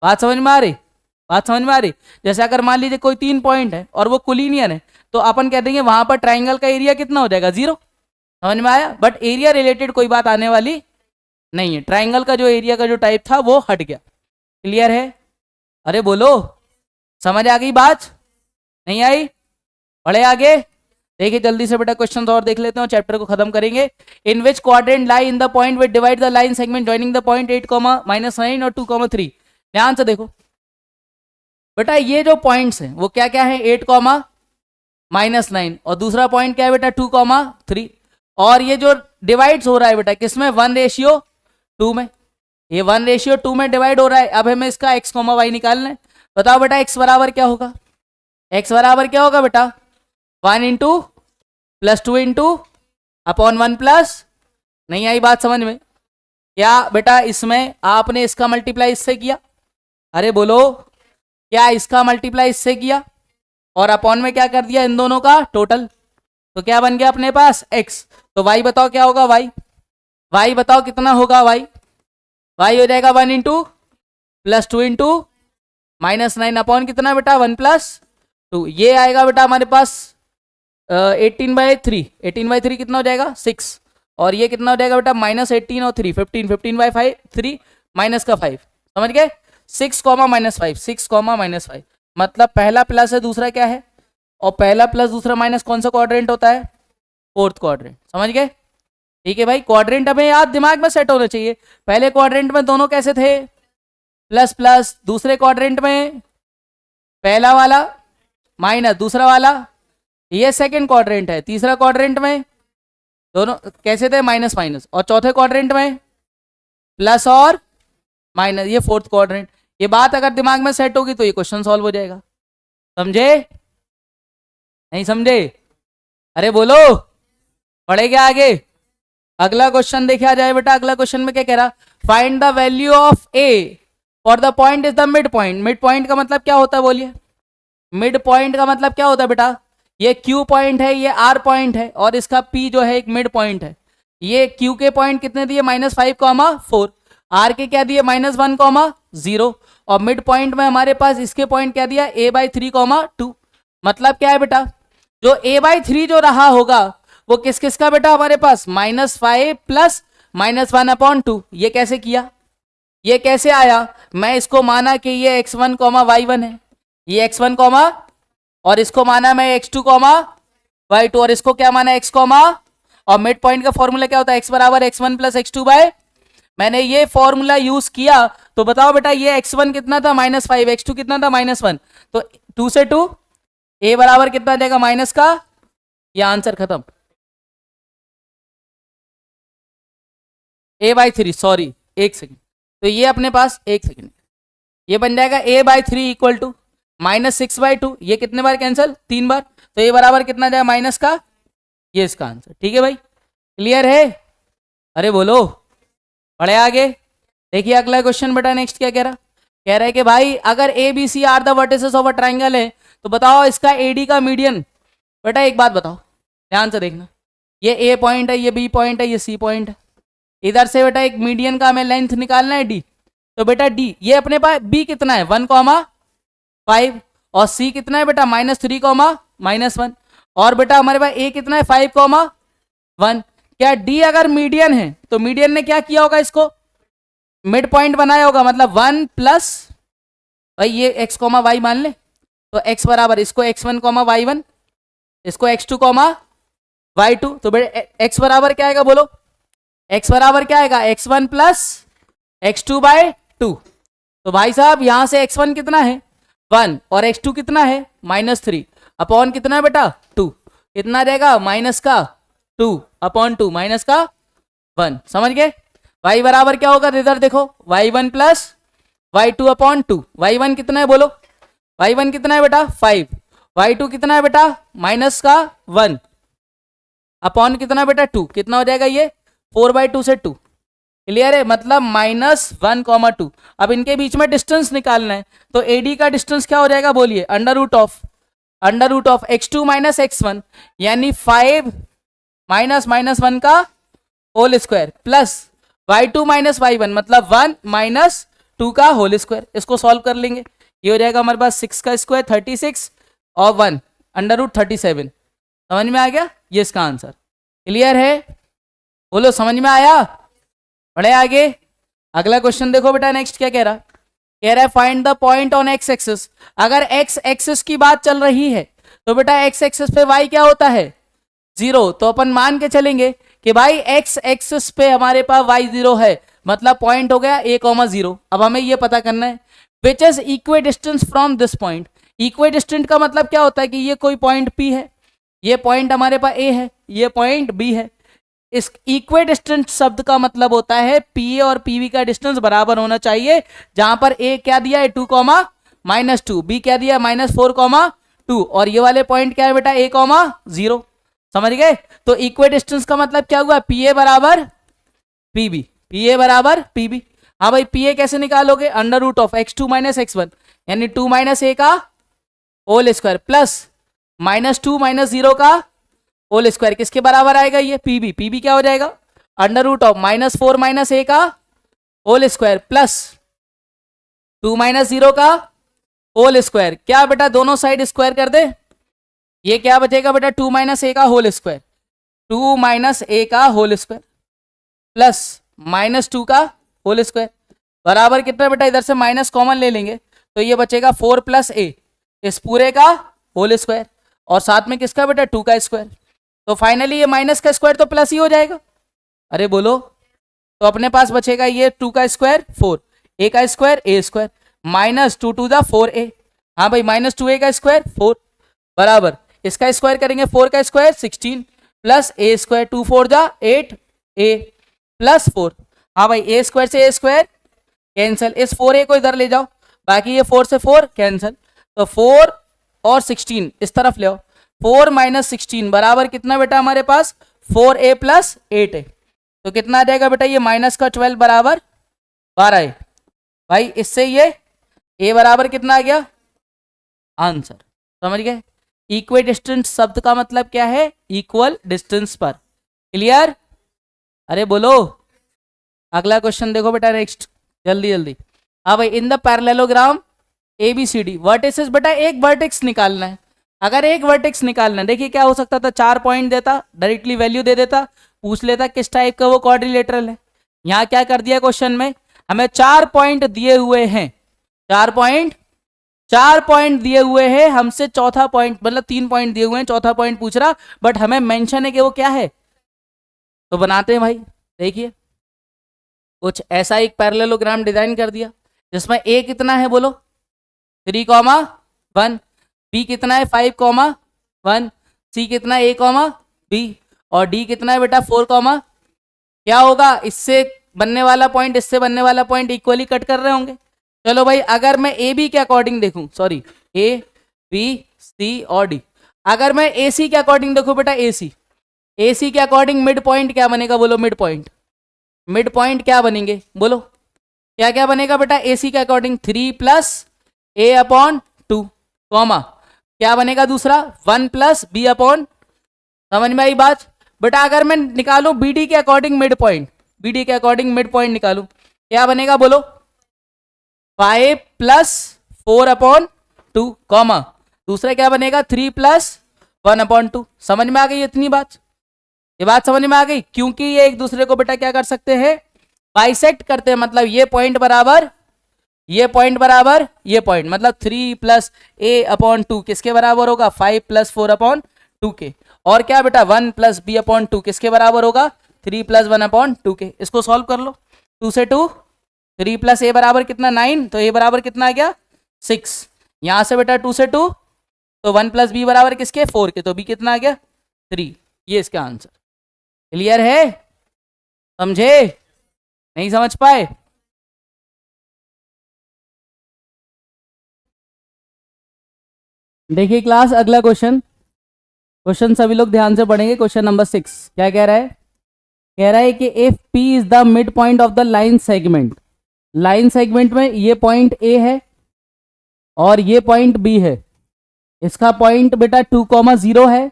Speaker 1: बात समझ में आ रही? बात समझ में आ रही? जैसे अगर मान लीजिए कोई 3 पॉइंट है और वो कोलिनियर है तो अपन कह देंगे वहां पर ट्राइंगल का एरिया कितना हो जाएगा, 0। समझ में आया? बट एरिया रिलेटेड कोई बात आने वाली नहीं है, ट्राइंगल का जो एरिया का जो टाइप था वो हट गया। क्लियर है? अरे बोलो, समझ आ गई बात? नहीं आई? बढ़े आगे, देखिए जल्दी से बेटा क्वेश्चन और देख लेते हैं, चैप्टर को खत्म करेंगे। In which quadrant lie in the point which divide the line segment joining the point 8, -9 और 2, 3। ध्यान से देखो बेटा, ये जो पॉइंट्स हैं वो क्या क्या है, 8, -9 और दूसरा पॉइंट क्या है बेटा 2, 3। और ये जो डिवाइड्स हो रहा है बेटा किसमें, 1:2 में। ये 1:2 में डिवाइड हो रहा है। अब हमें इसका x, y निकालना है। बताओ बेटा x बराबर क्या होगा, x बराबर क्या होगा बेटा, 1 into plus 2 into upon 1 plus. नहीं आई बात समझ में? क्या बेटा इसमें आपने इसका मल्टीप्लाई इससे किया, अरे बोलो, क्या इसका मल्टीप्लाई इससे किया और अपॉन में क्या कर दिया, इन दोनों का टोटल। तो क्या बन गया अपने पास x। तो y बताओ क्या होगा, y बताओ कितना होगा, y हो जाएगा 1 इंटू प्लस 2 इंटू -9 अपॉन कितना बेटा 1 प्लस 2। ये आएगा बेटा हमारे पास 18/3। 18/3 कितना हो जाएगा, 6। और ये कितना हो जाएगा बेटा -18 और 3 15, 15/5 3 माइनस का 5। समझ गए? 6, -5 6, -5 मतलब पहला प्लस है दूसरा क्या है, और पहला प्लस दूसरा माइनस कौन सा क्वाड्रेंट होता है, 4th क्वाड्रेंट। समझ गए? ठीक है भाई, क्वाड्रेंट हमें याद दिमाग में सेट होना चाहिए। पहले क्वाड्रेंट में दोनों कैसे थे, प्लस प्लस, दूसरे क्वाड्रेंट में पहला वाला माइनस दूसरा वाला, ये सेकंड क्वाड्रेंट है। तीसरा क्वाड्रेंट में दोनों कैसे थे, माइनस माइनस, और चौथे क्वाड्रेंट में प्लस और माइनस, ये 4th क्वाड्रेंट। ये बात अगर दिमाग में सेट होगी तो ये क्वेश्चन सॉल्व हो जाएगा। समझे नहीं समझे? अरे बोलो, पढ़ेगा आगे। अगला क्वेश्चन देखा जाए बेटा, अगला क्वेश्चन में क्या कह रहा, find the value of a और the point is the mid point. Mid point का मतलब क्या होता है बोलिए, मिड पॉइंट का मतलब क्या होता है बेटा, ये Q पॉइंट है, ये R पॉइंट है, और इसका P जो है एक मिड पॉइंट है। ये Q के पॉइंट कितने दिए, -5, 4। R के क्या दिए, -1, 0। और मिड पॉइंट में हमारे पास इसके पॉइंट क्या दिया, a/3, 2। मतलब क्या है बेटा, जो a/3 जो रहा होगा वो किस किस का बेटा हमारे पास, -5 प्लस -1/2। ये कैसे किया, ये कैसे आया, मैं इसको माना कि ये x1, y1 है, ये x1, और इसको माना मैं x2, y2, और इसको क्या माना x, और मिड पॉइंट का फॉर्मूला क्या होता है, x बराबर x1 प्लस x2 बाय। मैंने ये फॉर्मूला यूज किया तो बताओ बेटा, ये x1 कितना था, -5, x2 कितना था, -1। तो 2 से 2 a बराबर कितना देगा, माइनस का, ये आंसर खत्म। a/3, सॉरी एक सेकेंड, तो ये अपने पास एक सेकेंड, ये बन जाएगा a/3 इक्वल टू -6/2। ये कितने बार कैंसिल, 3 बार। तो ये बराबर कितना जाएगा, माइनस का, ये इसका आंसर। ठीक है भाई, क्लियर है? अरे बोलो, पढ़े आगे। देखिए अगला क्वेश्चन बेटा, नेक्स्ट क्या कह रहा, कह रहा है कि भाई अगर A B C are the vertices of a triangle है तो बताओ इसका एडी का मीडियन। बेटा एक बात बताओ, ध्यान से देखना, ये ए पॉइंट है, ये बी पॉइंट है, ये सी पॉइंट है। इधर से बेटा एक मीडियन का हमें लेंथ निकालना है डी। तो बेटा डी, ये अपने पास बी कितना है, 1, 5, और सी कितना है बेटा, -3, -1, और बेटा हमारे पास ए कितना है, 5, 1। क्या डी अगर मीडियन है तो मीडियन ने क्या किया होगा, इसको मिड पॉइंट बनाया होगा, मतलब 1 प्लस, भाई ये x, y मान ले, तो x बराबर इसको x1, y1, इसको x2, y2। तो बेटा x बराबर क्या आएगा बोलो, x बराबर क्या आएगा, x1 प्लस x2/2। तो भाई साहब यहां से x1 कितना है, 1, और x2 कितना है, -3, अपॉन कितना है बेटा 2, कितना रहेगा, माइनस का 2 अपॉन 2 माइनस का 1। समझ गए? y बराबर क्या होगा, इधर देखो, y1 plus y2 upon 2। y1 कितना है बोलो, y1 कितना है बेटा 5, y2 कितना है बेटा माइनस का 1 अपॉन कितना बेटा 2, कितना हो जाएगा ये 4/2 से 2। क्लियर है, मतलब -1, 2। अब इनके बीच में डिस्टेंस निकालना है, तो AD का डिस्टेंस क्या हो जाएगा बोलिए, under root of x2 minus x1, यानी 5 माइनस -1 का whole square plus y2 minus y1 मतलब 1 माइनस 2 का होल स्क्वायर। इसको सॉल्व कर लेंगे, ये हो जाएगा हमारे पास 6 का स्क्वायर 36 और 1 √37। समझ में आ गया, ये इसका आंसर। क्लियर है, बोलो समझ में आया। बढ़े आगे, अगला क्वेश्चन देखो बेटा, नेक्स्ट क्या कह रहा है find the point on x axis. अगर x एक्सिस की बात चल रही है तो बेटा x एक्सिस पे y क्या होता है 0, तो अपन मान के चलेंगे कि भाई x एक्सिस पे हमारे पास y 0 है, मतलब पॉइंट हो गया a,0। अब हमें ये पता करना है which is equidistance from this point. Equidistance का मतलब क्या होता है कि ये कोई पॉइंट P है, ये पॉइंट हमारे पास A है, ये पॉइंट B है। इस इक्वे डिस्टेंस शब्द का मतलब होता है PA और PB का डिस्टेंस बराबर होना चाहिए, जहां पर A क्या दिया है 2,-2, B क्या दिया है -4,2, और ये वाले पॉइंट क्या है बेटा A,0। समझ गए, तो इक्वे डिस्टेंस का मतलब क्या हुआ PA बराबर PB, PA बराबर PB। हाँ भाई, PA कैसे निकालोगे, under root of x2 minus x1 यानी 2 माइनस a का होल स्क्वायर प्लस -2 -0 का होल स्क्वायर, किसके बराबर आएगा ये PB क्या हो जाएगा अंडर रूट ऑफ -4 a का होल स्क्वायर प्लस 2 -0 का होल स्क्वायर। क्या बेटा दोनों साइड स्क्वायर कर दे, ये क्या बचेगा बेटा 2 a का होल स्क्वायर, 2 a का होल स्क्वायर प्लस -2 का होल स्क्वायर बराबर कितना बेटा, इधर से माइनस कॉमन ले लेंगे तो ये बचेगा 4 + a, इस पूरे का होल स्क्वायर और साथ में किसका बेटा 2 का स्क्वायर। तो फाइनली ये माइनस का स्क्वायर तो प्लस ही हो जाएगा। अरे बोलो, तो अपने पास बचेगा ये 2 का स्क्वायर 4, a का स्क्वायर a स्क्वायर -2 × 4a। हाँ भाई -2a का स्क्वायर 4 बराबर इसका स्क्वायर करेंगे 4 का square 16 plus a square 2 4 × 8a plus 4। हाँ भाई a स्क्वायर से a स्क्वायर कैंसिल, इस 4a को इधर ले जाओ, बाकी ये 4 से 4 कैंसिल, तो 4 और 16 इस तरफ ले आओ, 4 - 16 बराबर कितना बेटा हमारे पास 4a + 8a, तो कितना आ जाएगा बेटा ये माइनस का 12 बराबर 12a। भाई इससे ये a बराबर कितना आ गया आंसर। समझ गए, इक्वे डिस्टेंस शब्द का मतलब क्या है इक्वल डिस्टेंस पर। क्लियर, अरे बोलो अगला क्वेश्चन देखो बेटा नेक्स्ट, जल्दी जल्दी। हाँ भाई, in the parallelogram ABCD vertices, बेटा एक वर्टेक्स निकालना है। अगर एक वर्टेक्स निकालना है, देखिए क्या हो सकता था, 4 पॉइंट देता, डायरेक्टली वैल्यू दे देता, पूछ लेता किस टाइप का वो क्वाड्रिलेटरल है। यहाँ क्या कर दिया क्वेश्चन में, हमें 4 पॉइंट दिए हुए हैं, 4 पॉइंट दिए हुए हैं, हमसे चौथा पॉइंट मतलब 3 पॉइंट दिए हुए हैं, चौथा पॉइंट पूछ रहा, बट हमें मेंशन है कि वो क्या है, तो बनाते हैं भाई। देखिए कुछ ऐसा एक पैरेललोग्राम डिजाइन कर दिया जिसमें a कितना है बोलो 3,1, b कितना है 5,1, c कितना है a,b और d कितना है बेटा 4, क्या होगा इससे बनने वाला पॉइंट इससे बनने वाला पॉइंट इक्वली कट कर रहे होंगे। चलो भाई, अगर मैं ए बी के अकॉर्डिंग देखूं, सॉरी ए बी सी और डी, अगर मैं ए सी के अकॉर्डिंग देखूं बेटा ए सी के अकॉर्डिंग मिड पॉइंट क्या बनेगा बोलो, मिड पॉइंट क्या बनेंगे बोलो, क्या क्या बनेगा बेटा ए सी के अकॉर्डिंग 3 + a/2 कॉमा क्या बनेगा दूसरा 1 + b/, समझ में आई बात बेटा। अगर मैं निकालूं BD के अकॉर्डिंग मिड पॉइंट निकालूं, क्या बनेगा बोलो 5 + 4/2 कॉमा दूसरा क्या बनेगा 3 + 1/2। समझ में आ गई इतनी बात, ये बात समझ में आ गई, क्योंकि ये एक दूसरे को बेटा क्या कर सकते हैं बाइसेक्ट करते हैं, मतलब ये पॉइंट बराबर ये पॉइंट मतलब 3 + a/2 किसके बराबर होगा 5 + 4/2 के, और क्या बेटा 1 + b/2 किसके बराबर होगा 3 + 1/2 के। इसको सॉल्व कर लो, 2 से 2 3 + a बराबर कितना 9, तो a बराबर कितना आ गया 6, यहां से बेटा 2 से 2 तो 1 + b बराबर किसके 4 के, तो b कितना आ गया 3, ये इसका आंसर। क्लियर है, समझे नहीं समझ पाए। देखिए क्लास अगला क्वेश्चन सभी लोग ध्यान से पढ़ेंगे, क्वेश्चन नंबर 6 क्या कह रहा है, कह रहा है कि if P is the mid point of the line segment, line segment में ये पॉइंट A है और ये पॉइंट B है, इसका पॉइंट बेटा 2,0 है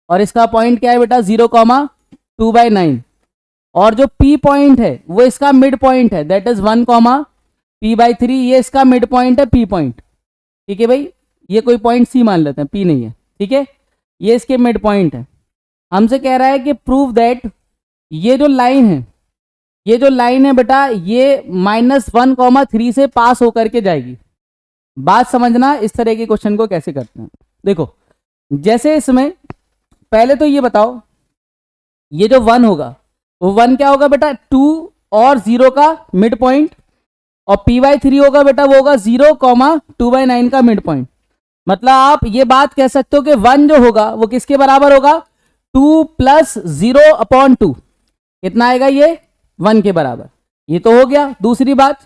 Speaker 1: और इसका पॉइंट क्या है बेटा 0,2/9, और जो P पॉइंट है वो इसका मिड पॉइंट है, दैट इज 1,P/3, ये इसका मिड पॉइंट है P पॉइंट। ठीक है भाई, ये कोई पॉइंट C मान लेते हैं, P नहीं है, ठीक है, ये इसके मिड पॉइंट है। हमसे कह रहा है कि प्रूव दैट ये जो लाइन है, ये जो लाइन है बेटा ये -1,3 से पास होकर के जाएगी। बात समझना इस तरह के क्वेश्चन को कैसे करते हैं। देखो जैसे इसमें पहले तो ये बताओ, ये जो 1 होगा वो 1 क्या होगा बेटा 2 और 0 का मिड पॉइंट, और P/3 होगा बेटा वो होगा 0,2/9 का मिड पॉइंट। मतलब आप ये बात कह सकते हो कि 1 जो होगा वो किसके बराबर होगा 2 + 0/2, कितना आएगा ये 1 के बराबर, ये तो हो गया। दूसरी बात,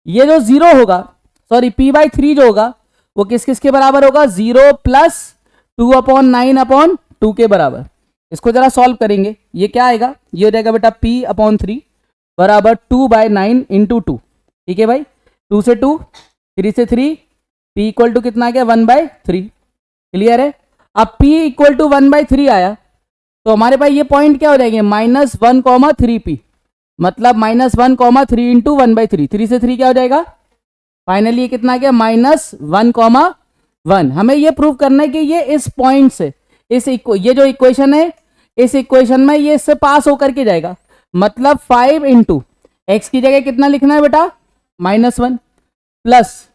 Speaker 1: ये जो 0 होगा सॉरी P/3 जो होगा वो किस किस के बराबर होगा 0 + 2/9/2 के बराबर। इसको जरा सॉल्व करेंगे, ये क्या आएगा, ये हो जाएगा बेटा P/3 बराबर 2/9 × 2। ठीक है भाई, 2 से 2, 3 से 3, P = कितना आ गया 1/3। क्लियर है। अब P = 1/3 आया तो हमारे पास ये पॉइंट क्या हो जाएंगे -1,3P, मतलब -1,3 × 1/3, 3 से 3 क्या हो जाएगा, फाइनली ये कितना आ गया -1,1। हमें ये प्रूव करना है कि ये इस पॉइंट से ये जो इक्वेशन है इस इक्वेशन में ये इससे पास होकर के जाएगा, मतलब 5 × x की जगह कितना लिखना है बेटा -1 प्लस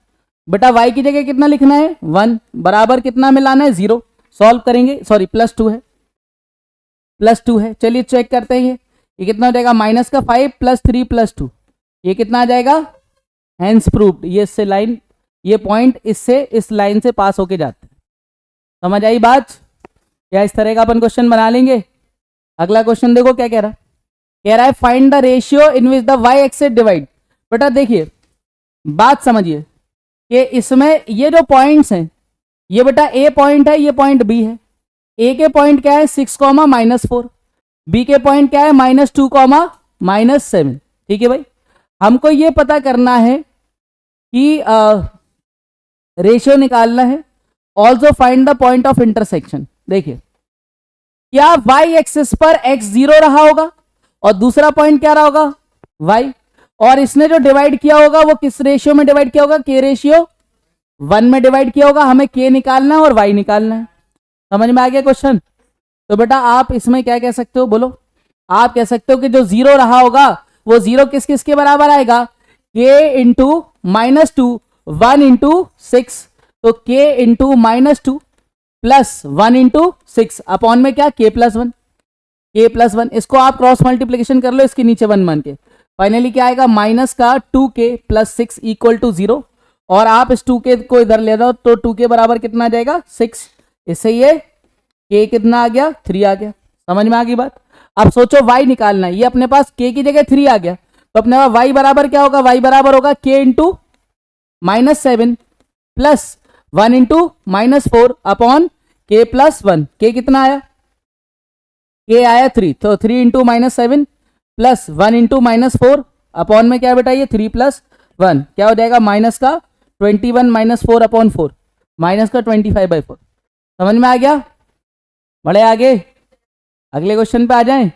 Speaker 1: बेटा y की जगह कितना लिखना है 1 बराबर कितना मिलाना है 0। सॉल्व करेंगे, सॉरी +2 है। चलिए चेक करते हैं ये कितना हो जाएगा -5 + 3 + 2, ये कितना आ जाएगा, हैंस प्रूव्ड। ये इससे लाइन, ये पॉइंट इससे इस लाइन से पास होके जाते हैं। समझ आई बात? क्या इस तरह का अपन क्वेश्चन बना लेंगे। अगला क्वेश्चन देखो क्या कह रहा है find the ratio in which the y axis divide. बेटा देखिए बात समझिए कि इसमें ये जो पॉइंट्स हैं ये बेटा A पॉइंट है, ये पॉइंट B है। A के पॉइंट क्या है 6, -4, B के पॉइंट क्या है -2, -7। ठीक है भाई, हमको ये पता करना है कि रेशियो निकालना है। Also find the point of intersection. देखिए क्या y एक्सिस पर x 0 रहा होगा और दूसरा पॉइंट क्या रहा होगा y, और इसने जो डिवाइड किया होगा वो किस रेशियो में डिवाइड किया होगा K/1 में डिवाइड किया होगा। हमें K निकालना है और y निकालना है। समझ में आ गया क्वेश्चन? तो बेटा आप इसमें क्या कह सकते हो, बोलो। आप कह सकते हो कि जो 0 रहा होगा वो 0 किस किस के बराबर आएगा K × -2 1 × 6, तो K × -2 प्लस 1 × 6 अपॉन में क्या K+1, K+1। इसको आप क्रॉस मल्टीप्लीकेशन कर लो इसके नीचे 1 मान के, फाइनली क्या आएगा -2K + 6 = 0, और आप इस 2K को इधर ले दो तो 2 के बराबर कितना आ जाएगा 6। इससे ये K कितना आ गया 3 आ गया। समझ में आ गई बात? अब सोचो y निकालना है, ये अपने पास K की जगह 3 आ गया तो अपने पास y बराबर क्या होगा, y बराबर होगा K × -7 plus 1 × -4 upon K+1। K कितना आया, K आया 3, तो 3 × -7 प्लस 1 × -4 अपॉन में क्या बेटा ये 3 + 1 क्या हो जाएगा -21 -4 अपॉन 4 -25/4। समझ में आ गया? बड़े आगे अगले क्वेश्चन पे आ जाएं।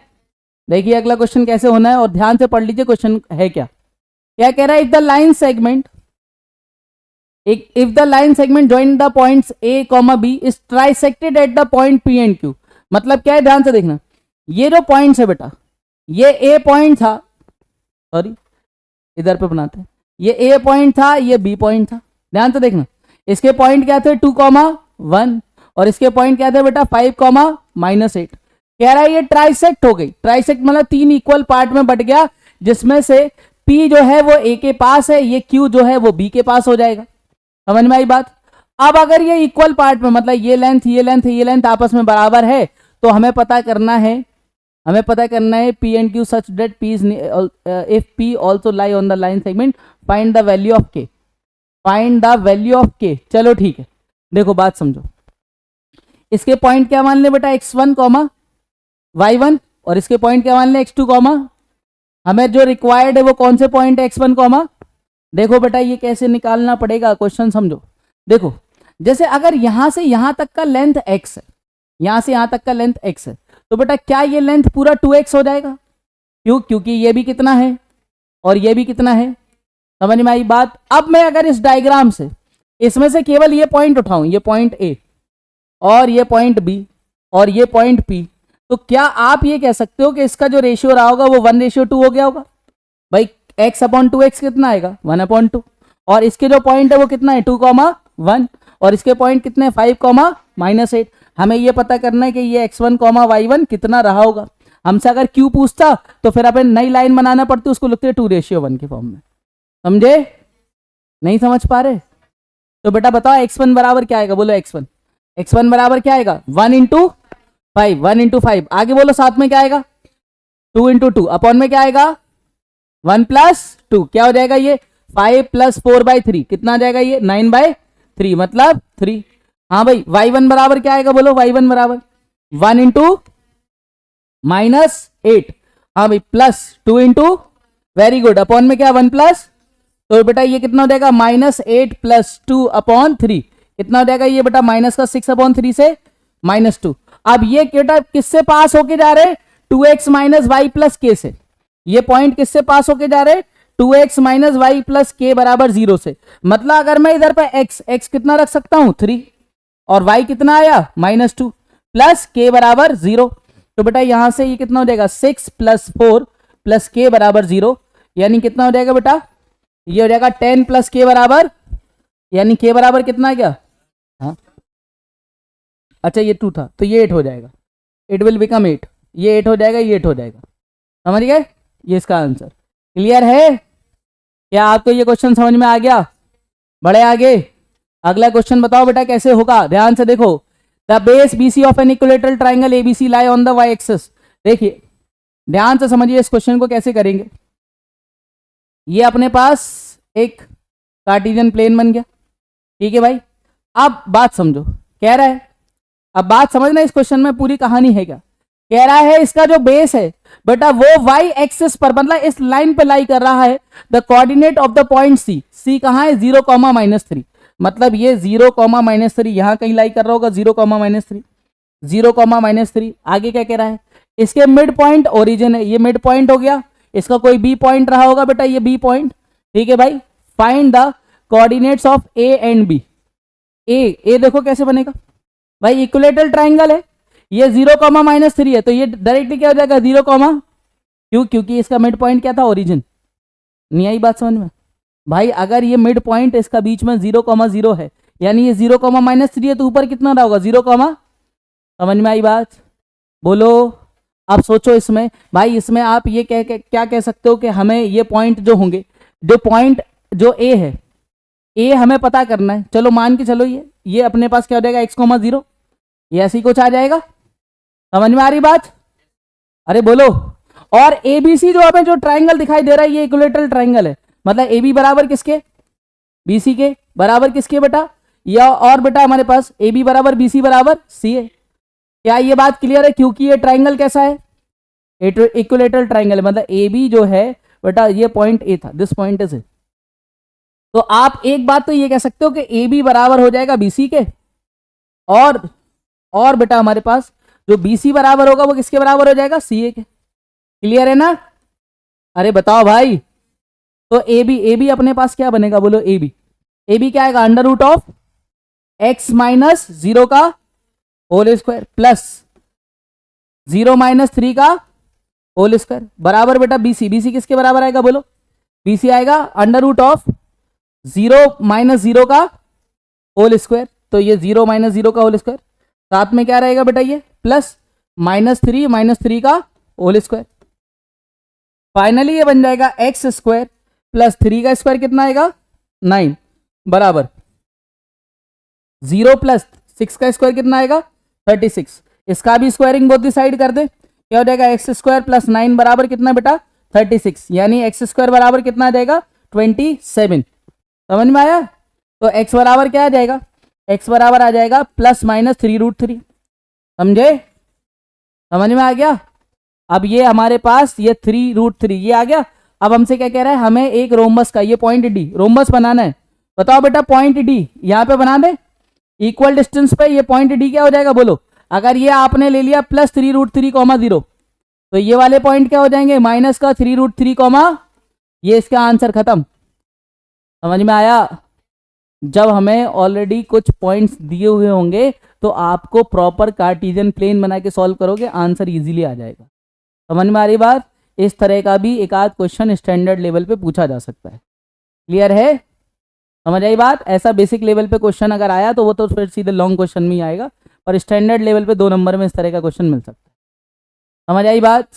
Speaker 1: देखिए अगला क्वेश्चन कैसे होना है और ध्यान से पढ़ लीजिए क्वेश्चन है क्या। क्या कह रहा है, if the line segment join the points A, B is trisected at the point P and Q। मतलब क्या है, ध्यान से देखना, ये जो पॉइंट्स है बेटा ये A पॉइंट था, सॉरी इधर पे बनाते हैं, ये A पॉइंट था, ये B पॉइंट था। ध्यान से देखना, इसके पॉइंट क्या थे 2, 1 और इसके पॉइंट क्या थे बेटा 5, -8। कह रहा है ये ट्राइसेक्ट हो गई। ट्राइसेक्ट मतलब 3 इक्वल पार्ट में बट गया, जिसमें से P जो है वो A के पास है, ये Q जो है वो B के पास हो जाएगा। समझ में आई बात? अब अगर ये इक्वल पार्ट में मतलब ये लेंथ आपस में बराबर है तो हमें पता करना है P and Q such that P is if P also lie on the line segment find the value of K। चलो ठीक है, देखो बात समझो। इसके पॉइंट क्या मान ले बेटा x1, y1 और इसके पॉइंट क्या मान लें x2 कॉमा, हमें जो रिक्वायर्ड है वो कौन से पॉइंट है x1 कॉमा। देखो बेटा ये कैसे निकालना पड़ेगा, क्वेश्चन समझो। देखो जैसे अगर यहां से यहां तक का लेंथ x है, यहां से यहां तक का लेंथ x है, तो बेटा क्या ये लेंथ पूरा 2x हो जाएगा? क्यों? क्योंकि ये भी कितना है और ये भी कितना है। समझ में आई बात? अब मैं अगर इस डायग्राम से इसमें से केवल ये पॉइंट उठाऊं, ये पॉइंट A और ये पॉइंट B और ये पॉइंट P, तो क्या आप ये कह सकते हो कि इसका जो रेशियो रहा होगा वो 1:2 हो गया होगा? भाई x/2x कितना आएगा? 1/2। और इसके जो पॉइंट है वो कितना है? 2,1। और इसके पॉइंट कितने? 5,-8। हमें ये पता करना है कि ये x1, y1 कितना रहा होगा। हमसे अगर q पूछता तो फिर अपन नई लाइन बनाना पड़ती, उसको लिखते 2:1 के फॉर्म में। समझे? नहीं समझ पा रहे? तो बेटा बताओ x1 बराबर क्या आएगा? बोलो x1 बराबर क्या आएगा? 1 × 5, 1 × 5। आगे बोलो साथ में क्या आएगा? 2 × 2। अपॉन में क्या आएगा? 1 + 2। क्या हो जाएगा ये? 5 + 4/3 कितना आ जाएगा ये? 9/3 मतलब 3। हाँ भाई y1 बराबर क्या आएगा? बोलो y1 बराबर 1 × -8। हाँ भाई प्लस 2 × वेरी गुड, अपॉन में क्या? 1+, तो बेटा ये कितना हो जाएगा? -8 + 2/3 कितना हो जाएगा ये बेटा? -6/3 से -2। अब ये बेटा किससे पास होके जा रहे हैं? 2x - y + k से। ये पॉइंट किससे पास होके जा रहे हैं? 2x - y + k = 0 से। मतलब अगर मैं इधर पे x कितना रख सकता हूं? 3, और y कितना आया? -2 प्लस k = 0। तो बेटा यहां से ये कितना हो जाएगा? 6 + 4 + k = 0, यानी कितना हो जाएगा बेटा? ये हो जाएगा 10 + k बराबर, यानी k बराबर कितना है क्या? हाँ अच्छा ये 2 था तो ये 8 हो जाएगा। It will become 8। ये 8 हो जाएगा, ये 8 हो जाएगा। समझ गए? ये इसका आंसर। क्लियर है? क्या आपको ये क्वेश्चन समझ में आ गया? बढ़े आगे। अगला क्वेश्चन बताओ बेटा कैसे होगा, ध्यान से देखो। The base BC of an equilateral triangle ABC lie on the y axis. देखिए ध्यान से समझिए इस क्वेश्चन को कैसे करेंगे। ये अपने पास एक कार्टेशियन प्लेन बन गया, ठीक है भाई। अब बात समझो, कह रहा है, अब बात समझना इस क्वेश्चन में पूरी कहानी है क्या। कह रहा है इसका जो बेस है बेटा वो y एक्सिस पर, मतलब इस लाइन पे लाई कर रहा है। The coordinate of the point C कहां है? 0, -3। मतलब ये 0, -3 यहां कहीं लाई कर रहा होगा। 0, -3, 0, -3। आगे क्या कह रहा है? इसके मिड पॉइंट ओरिजिन है, ये मिड पॉइंट हो गया। इसका कोई बी पॉइंट रहा होगा बेटा, ये बी पॉइंट, ठीक है भाई। Find the coordinates of A and B। ए देखो कैसे बनेगा भाई, इक्विलेटरल ट्राइंगल है, ये 0, -3 है, तो ये डायरेक्टली क्या हो जाएगा? 0, क्यों? क्योंकि इसका मिड पॉइंट क्या था? ओरिजिन। नहीं आई बात समझ में भाई? अगर ये मिड पॉइंट इसका बीच में 0, 0 है, यानी ये 0, -3 है, तो ऊपर कितना रहा होगा? 0, समझ में आई बात? बोलो। अब सोचो इसमें भाई, इसमें आप ये क्या कह सकते हो कि हमें ये पॉइंट जो होंगे, जो पॉइंट जो ए है, ए हमें पता करना है। चलो मान के चलो ये अपने पास क्या हो जाएगा? x, 0, ये ऐसे ही कुछ आ जाएगा। समझ में आ रही बात? अरे बोलो। और ABC जो हमें जो ट्राइंगल दिखाई दे रहा है ये इक्विलेटरल ट्राइंगल है, मतलब AB बराबर किसके? BC के। बराबर किसके बेटा? या और बेटा हमारे पास AB बराबर BC बराबर C है। क्या ये बात क्लियर है? क्योंकि ये ट्राइंगल कैसा है? इक्विलेटरल ट्राइंगल है, मतलब AB जो है बेटा ये पॉइंट A था, दिस पॉइंट इज। तो आप एक बात तो ये कह सकते हो कि AB बराबर हो जाएगा BC के, और बेटा हमारे पास जो BC बराबर होगा वो किसके बराबर हो जाएगा? CA के। क्लियर है ना? अरे बताओ भाई। तो AB अपने पास क्या बनेगा? बोलो AB क्या आएगा? √ऑफ x - 0 का होल स्क्वायर प्लस 0 - 3 का होल स्क्वायर बराबर बेटा BC किसके बराबर आएगा? बोलो। BC आएगा √ऑफ 0 - 0 का होल स्क्वायर, तो ये 0 - 0 का होल स्क्वायर, साथ में क्या रहेगा बेटा? ये प्लस -3 का होल स्क्वायर। फाइनली ये बन जाएगा x² + 3 का स्क्वायर कितना आएगा? 9 बराबर 0 + 6 का स्क्वायर कितना आएगा? 36। इसका भी स्क्वायरिंग बोथ दी साइड कर दे, क्या हो जाएगा? x² + 9 बराबर कितना बेटा? 36, यानी x² बराबर कितना आ जाएगा? 27। समझ में आया? तो x बराबर क्या आ जाएगा? x बराबर आ जाएगा +- 3√3। समझे? समझ में आ गया? अब ये हमारे पास ये 3√3 ये आ गया। अब हमसे क्या कह रहा है, हमें एक रोम्बस का ये पॉइंट डी रोम्बस बनाना है। बताओ बेटा पॉइंट डी यहाँ पे बना दे, इक्वल डिस्टेंस पे ये पॉइंट डी क्या हो जाएगा बोलो। अगर ये आपने ले लिया प्लस 3√3, तो ये वाले पॉइंट क्या हो जाएंगे, माइनस का 3√3, ये इसका आंसर खत्म। समझ में आया। जब हमें ऑलरेडी कुछ पॉइंट्स दिए हुए होंगे तो आपको प्रॉपर कार्टेशियन प्लेन बना के सॉल्व करोगे, आंसर इजीली आ जाएगा। समझ में आ रही बात। इस तरह का भी एक आध क्वेश्चन स्टैंडर्ड लेवल पे पूछा जा सकता है। क्लियर है, समझ आई बात। ऐसा बेसिक लेवल पे क्वेश्चन अगर आया तो वो तो फिर सीधे लॉन्ग क्वेश्चन में ही आएगा, पर स्टैंडर्ड लेवल पे 2 नंबर में इस तरह का क्वेश्चन मिल सकता है। समझ आई बात।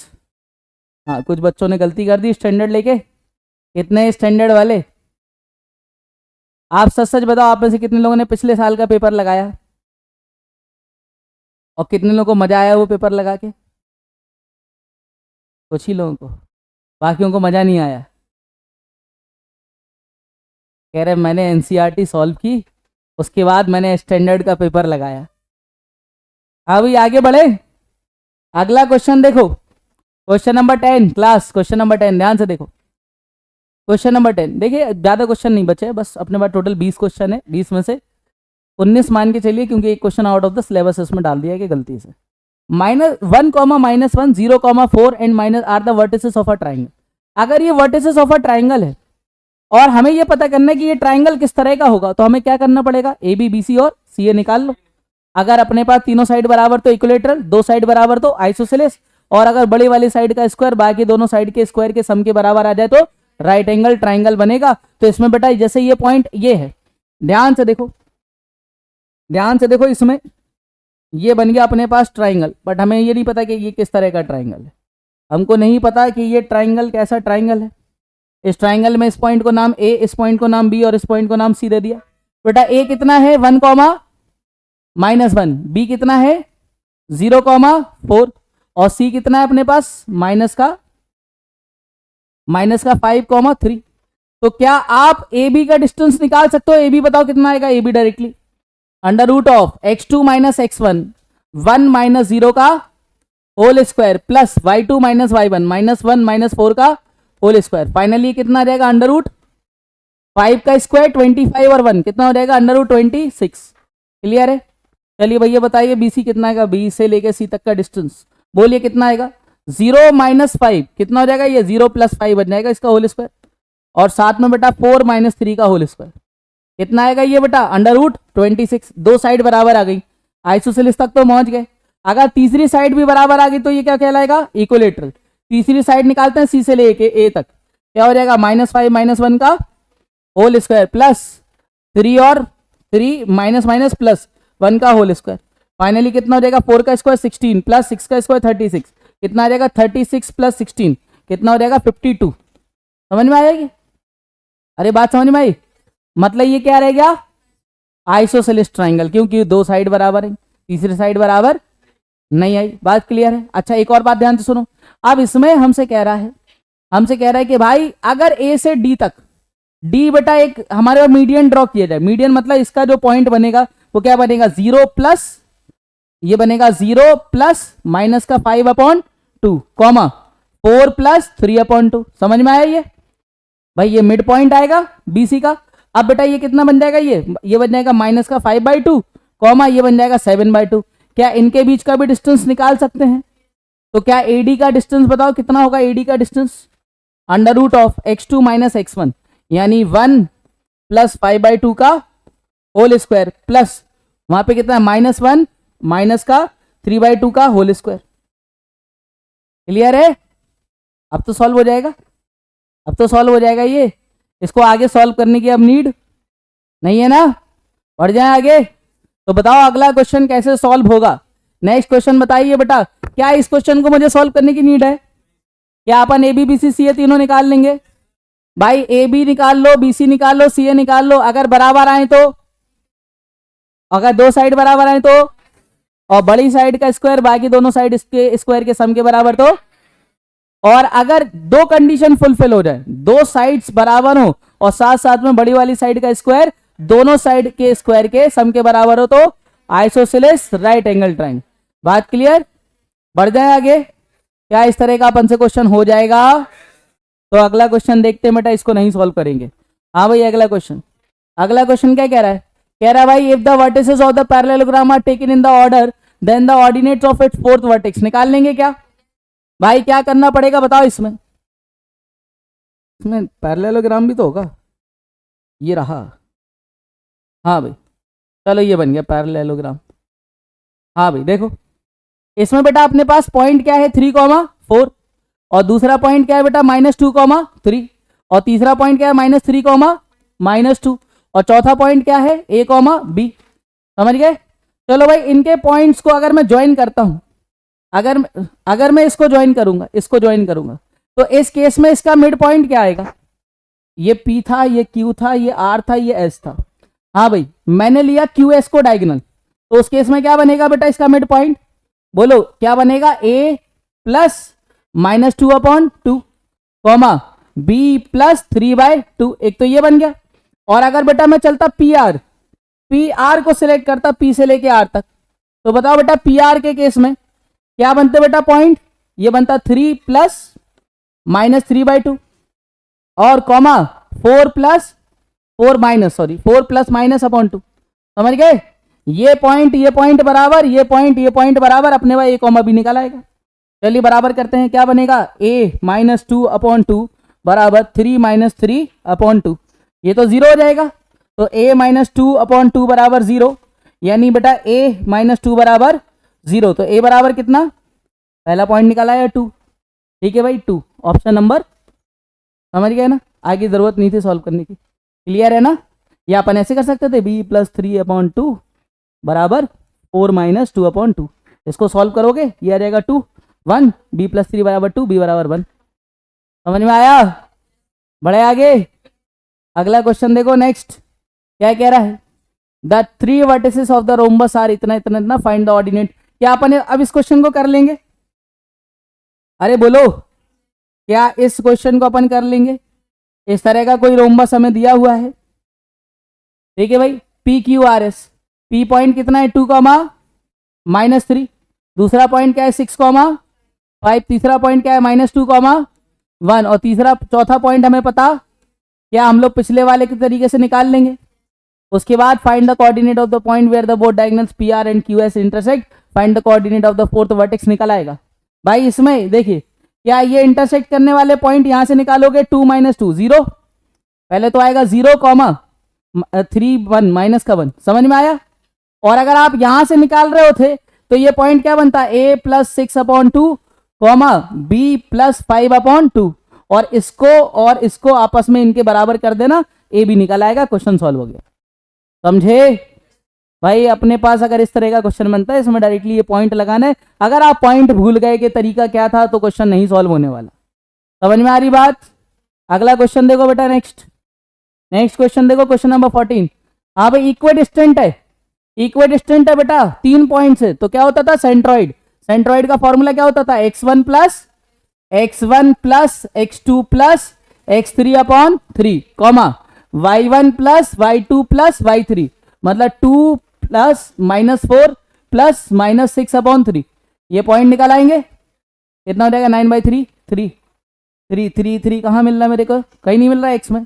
Speaker 1: हाँ, कुछ बच्चों ने गलती कर दी स्टैंडर्ड लेके। कितने स्टैंडर्ड वाले, आप सच सच बताओ, आप में से कितने लोगों ने पिछले साल का पेपर लगाया और कितने लोगों को मजा आया वो पेपर लगा के। कुछ ही लोगों को, बाकियों को मजा नहीं आया। कह रहे मैंने एनसीईआरटी सॉल्व की, उसके बाद मैंने स्टैंडर्ड का पेपर लगाया। अभी आगे बढ़े, अगला क्वेश्चन देखो, question number 10 class, question number 10 ध्यान से देखो। क्वेश्चन नंबर 10 देखिए, ज़्यादा क्वेश्चन नहीं बचे, बस अपने पास टोटल 20 क्वेश्चन है। 20 में से 19 मान के चलिए, क्योंकि एक question out of the syllabus इसमें डाल दिया कि गलती से। -1, -1, 0, 4 and minus are the vertices of a triangle. अगर ये वर्टिसेस ऑफ अ ट्राइंगल है और हमें ये पता करना है कि ये ट्राइंगल किस तरह का होगा, तो हमें क्या करना पड़ेगा, ए बी बी सी और सी ए निकाल लो। अगर अपने पास तीनों साइड बराबर तो इक्विलेटरल, 2 साइड बराबर तो आइसोसेलेस, और अगर बड़ी वाली साइड का स्क्वायर बाकी दोनों साइड के स्क्वायर के सम के बराबर आ जाए तो राइट एंगल ट्राइंगल बनेगा। तो इसमें बेटा जैसे ये पॉइंट ये है, ध्यान से देखो, ध्यान से देखो, इसमें ये बन गया अपने पास ट्राइंगल, बट हमें ये नहीं पता कि ये किस तरह का ट्राइंगल है। हमको नहीं पता कि ये ट्राइंगल कैसा ट्राइंगल है। इस ट्राइंगल में इस पॉइंट को नाम ए, इस पॉइंट को नाम बी और इस पॉइंट को नाम सी दे दिया। बेटा ए कितना है 1, -1, बी कितना है 0, 4 और सी कितना है अपने पास माइनस का 5, 3। तो क्या आप ए बी का डिस्टेंस निकाल सकते हो। ए बी बताओ कितना आएगा, A be directly √(x2 - x1) 1 - 0 का whole square plus y2 - y1 -1 - 4 का होल स्क्वायर। फाइनली कितना आ जाएगा, √5 का स्क्वायर 25 और 1 कितना हो जाएगा, √26। क्लियर है। चलिए भैया बताइए BC कितना आएगा, बी से लेके सी तक का डिस्टेंस बोलिए कितना आएगा। 0 - 5 कितना हो जाएगा, ये 0 + 5 बन जाएगा इसका होल स्क्वायर, और साथ में बेटा 4 - 3 का होल स्क्वायर कितना आएगा ये बेटा, √26। 2 साइड बराबर आ गई, आइसोसेलेस तक तो पहुंच गए। अगर तीसरी साइड भी बराबर आ गई तो ये क्या कहलाएगा, इक्विलेटरल। तीसरी साइड निकालते हैं सी से लेके ए तक, क्या हो जाएगा, -5 - 1 का होल स्क्वायर प्लस 3 और 3 माइनस प्लस 1 का होल स्क्वायर। फाइनली कितना हो जाएगा, 4 का स्क्वायर 16 प्लस 6 का स्क्वायर 36 कितना आ जाएगा, 36 + 16 कितना हो जाएगा, 52। समझ में आएगी, अरे बात समझ में आई। मतलब ये क्या रह गया, आइसोसेलेस ट्राइंगल, क्योंकि 2 साइड बराबर है, तीसरी साइड बराबर नहीं आई। बात क्लियर है। अच्छा एक और बात ध्यान से सुनो, अब इसमें हमसे कह रहा है कि भाई अगर ए से डी तक, डी बेटा एक हमारे मीडियन ड्रॉ किया जाए। मीडियन मतलब इसका जो पॉइंट बनेगा वो क्या बनेगा, 0 प्लस ये बनेगा 0 प्लस माइनस का 5/2 कॉमा 4 + 3/2। समझ में आया ये भाई, ये मिड पॉइंट आएगा बीसी का। अब बेटा ये कितना बन जाएगा, ये बन जाएगा माइनस का 5/2 कॉमा ये बन जाएगा 7/2। क्या इनके बीच का भी डिस्टेंस निकाल सकते हैं। तो क्या AD का डिस्टेंस बताओ कितना होगा, AD का डिस्टेंस √(x2 - x1) यानी 1 + 5/2 का होल स्क्वायर प्लस वहां पे कितना है -1 माइनस का 3/2 का होल स्क्वायर। क्लियर है। अब तो सॉल्व हो जाएगा, ये इसको आगे सॉल्व करने की अब नीड नहीं है ना। बढ़ जाए आगे। तो बताओ अगला क्वेश्चन कैसे सॉल्व होगा। नेक्स्ट क्वेश्चन बताइए बेटा, क्या इस क्वेश्चन को मुझे सॉल्व करने की नीड है। क्या अपन ABBCCA तीनों निकाल लेंगे भाई, AB निकाल लो, BC निकाल लो, CA निकाल लो। अगर बराबर आए तो, अगर 2 साइड बराबर आए तो, और बड़ी साइड का स्क्वायर बाकी दोनों साइड इसके स्क्वायर के सम के बराबर तो, और अगर 2 कंडीशन फुलफिल हो जाए, 2 साइड्स बराबर हो और साथ साथ में बड़ी वाली साइड का स्क्वायर दोनों साइड के स्क्वायर के सम के बराबर हो तो आइसोसेलेस राइट एंगल ट्राइंगल। बात क्लियर। बढ़ जाए आगे। क्या इस तरह का अपन से क्वेश्चन हो जाएगा? तो अगला क्वेश्चन देखते हैं बेटा, इसको नहीं सॉल्व करेंगे। हाँ भाई अगला क्वेश्चन, अगला क्वेश्चन क्या कह रहा है? कह रहा है भाई if the vertices of the parallelogram are taken in the order then the ordinates of its fourth vertex. निकाल लेंगे क्या भाई? क्या करना पड़ेगा बताओ इसमें? इसमें पैरेललोग्राम भी तो होगा, ये रहा। हाँ भाई चलो ये बन गया पैरेललोग्राम। हाँ भाई देखो इसमें बेटा अपने पास पॉइंट क्या है 3,4 और दूसरा पॉइंट क्या है बेटा -2,3 और तीसरा पॉइंट क्या है -3,-2 और चौथा पॉइंट क्या है A, B। समझ गए? चलो भाई इनके पॉइंट्स को अगर मैं ज्वाइन करता हूं, अगर मैं इसको ज्वाइन करूंगा तो इस केस में इसका मिड पॉइंट क्या आएगा? ये P था, ये Q था, ये R था, ये S था। हाँ भाई मैंने लिया QS को डायगोनल, तो उस केस में क्या बनेगा बेटा इसका मिड पॉइंट? बोलो क्या बनेगा? A plus -2/2 comma B plus 3/2। एक तो ये बन गया। और अगर बेटा मैं चलता PR को सिलेक्ट करता P से लेके R तक, तो बताओ बेटा PR के केस में क्या बनते बेटा पॉइंट? ये बनता 3 प्लस -3/2 और कॉमा 4 प्लस -2। समझ गए? ये पॉइंट बराबर, ये पॉइंट बराबर, अपने भाई A, B निकल आएगा। चलिए बराबर करते हैं, क्या बनेगा? A -2/2 बराबर 3 -3/2। ये तो 0 हो जाएगा, तो A -2/2 बराबर 0, यानी बेटा A -2 बराबर 0। तो A बराबर कितना? पहला पॉइंट निकाला है 2। ठीक है भाई 2 ऑप्शन नंबर। समझ गए ना? आगे जरूरत नहीं थी सॉल्व करने की। क्लियर है ना? या अपन ऐसे कर सकते थे B + 3/2 बराबर 4 -2/2। इसको सॉल्व करोगे ये आ जाएगा 2 1, B + 3 बराबर 2, B बराबर 1। समझ में आया? बढ़े आगे। अगला क्वेश्चन देखो नेक्स्ट क्या कह रहा है? The 3 vertices of the rhombus are इतना फाइंड द ऑर्डिनेट। क्या अपन अब इस क्वेश्चन को कर लेंगे? अरे बोलो क्या इस क्वेश्चन को अपन कर लेंगे? इस तरह का कोई रोम्बस हमें दिया हुआ है, ठीक है भाई, PQRS। P पॉइंट कितना है 2, -3, दूसरा पॉइंट क्या है 6, 5, तीसरा पॉइंट क्या है -2, 1 और चौथा पॉइंट हमें पता, क्या हम लोग पिछले वाले के तरीके से निकाल लेंगे। उसके बाद find the coordinate of the point where the both diagonals PR and QS intersect, find the coordinate of the fourth vertex निकल आएगा। भाई इसमें देखिए क्या ये इंटरसेक्ट करने वाले पॉइंट यहां से निकालोगे 2 -2 0, पहले तो आएगा 0, 3 1 -1। समझ में आया? और अगर आप यहां से निकाल रहे होते तो ये पॉइंट क्या बनता? A + 6/2 B + 5/2 और इसको आपस में इनके बराबर कर देना, A भी निकल आएगा। क्वेश्चन सॉल्व हो गया। समझे भाई? अपने पास अगर इस तरह का क्वेश्चन बनता है इसमें डायरेक्टली ये पॉइंट लगाना है। अगर आप पॉइंट भूल गए कि तरीका क्या था तो क्वेश्चन नहीं सॉल्व होने वाला। समझ में आ रही बात? अगला क्वेश्चन देखो बेटा नेक्स्ट क्वेश्चन देखो, क्वेश्चन नंबर 14। हाँ भाई इक्विडिस्टेंट है बेटा 3 पॉइंट से, तो क्या होता था? सेंट्रॉइड का फॉर्मूला क्या होता था? x1 + x2 + x3/3 y1 + y2 + y3, मतलब 2 + -4 + -6/3। ये पॉइंट निकाल आएंगे, कितना हो जाएगा? 9/3 3 कहाँ मिल रहा है मेरे को? कहीं नहीं मिल रहा है x में।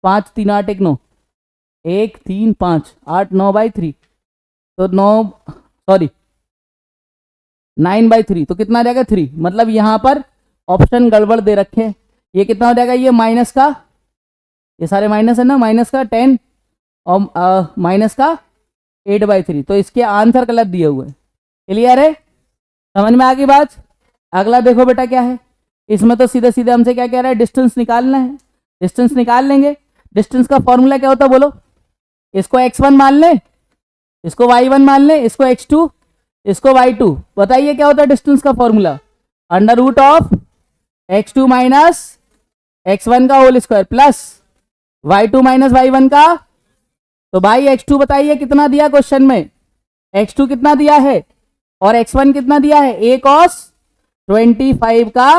Speaker 1: 5 3 8 1 9 1 3 5 8 9/3, तो 9/3, तो कितना आ जाएगा? 3। मतलब यहां पर ऑप्शन गड़बड़ दे रखे हैं। ये कितना हो जाएगा? ये माइनस का, ये सारे माइनस है ना, -10 और -8/3, तो इसके आंसर गलत दिए हुए हैं। क्लियर है? समझ में आ गई बात? अगला देखो बेटा क्या है इसमें, तो सीधे सीधे हमसे क्या कह रहा है? डिस्टेंस निकालना है। डिस्टेंस निकाल लेंगे। डिस्टेंस का फॉर्मूला क्या होता है बोलो? इसको x1 मान ले, इसको y1 मान ले, इसको x2, इसको y2। बताइए क्या होता है डिस्टेंस का फॉर्मूला? √of x2 - x1 का whole square plus y2 - y1 का। तो भाई x2 बताइए कितना दिया क्वेश्चन में? x2 कितना दिया है और x1 कितना दिया है? a cos 25 का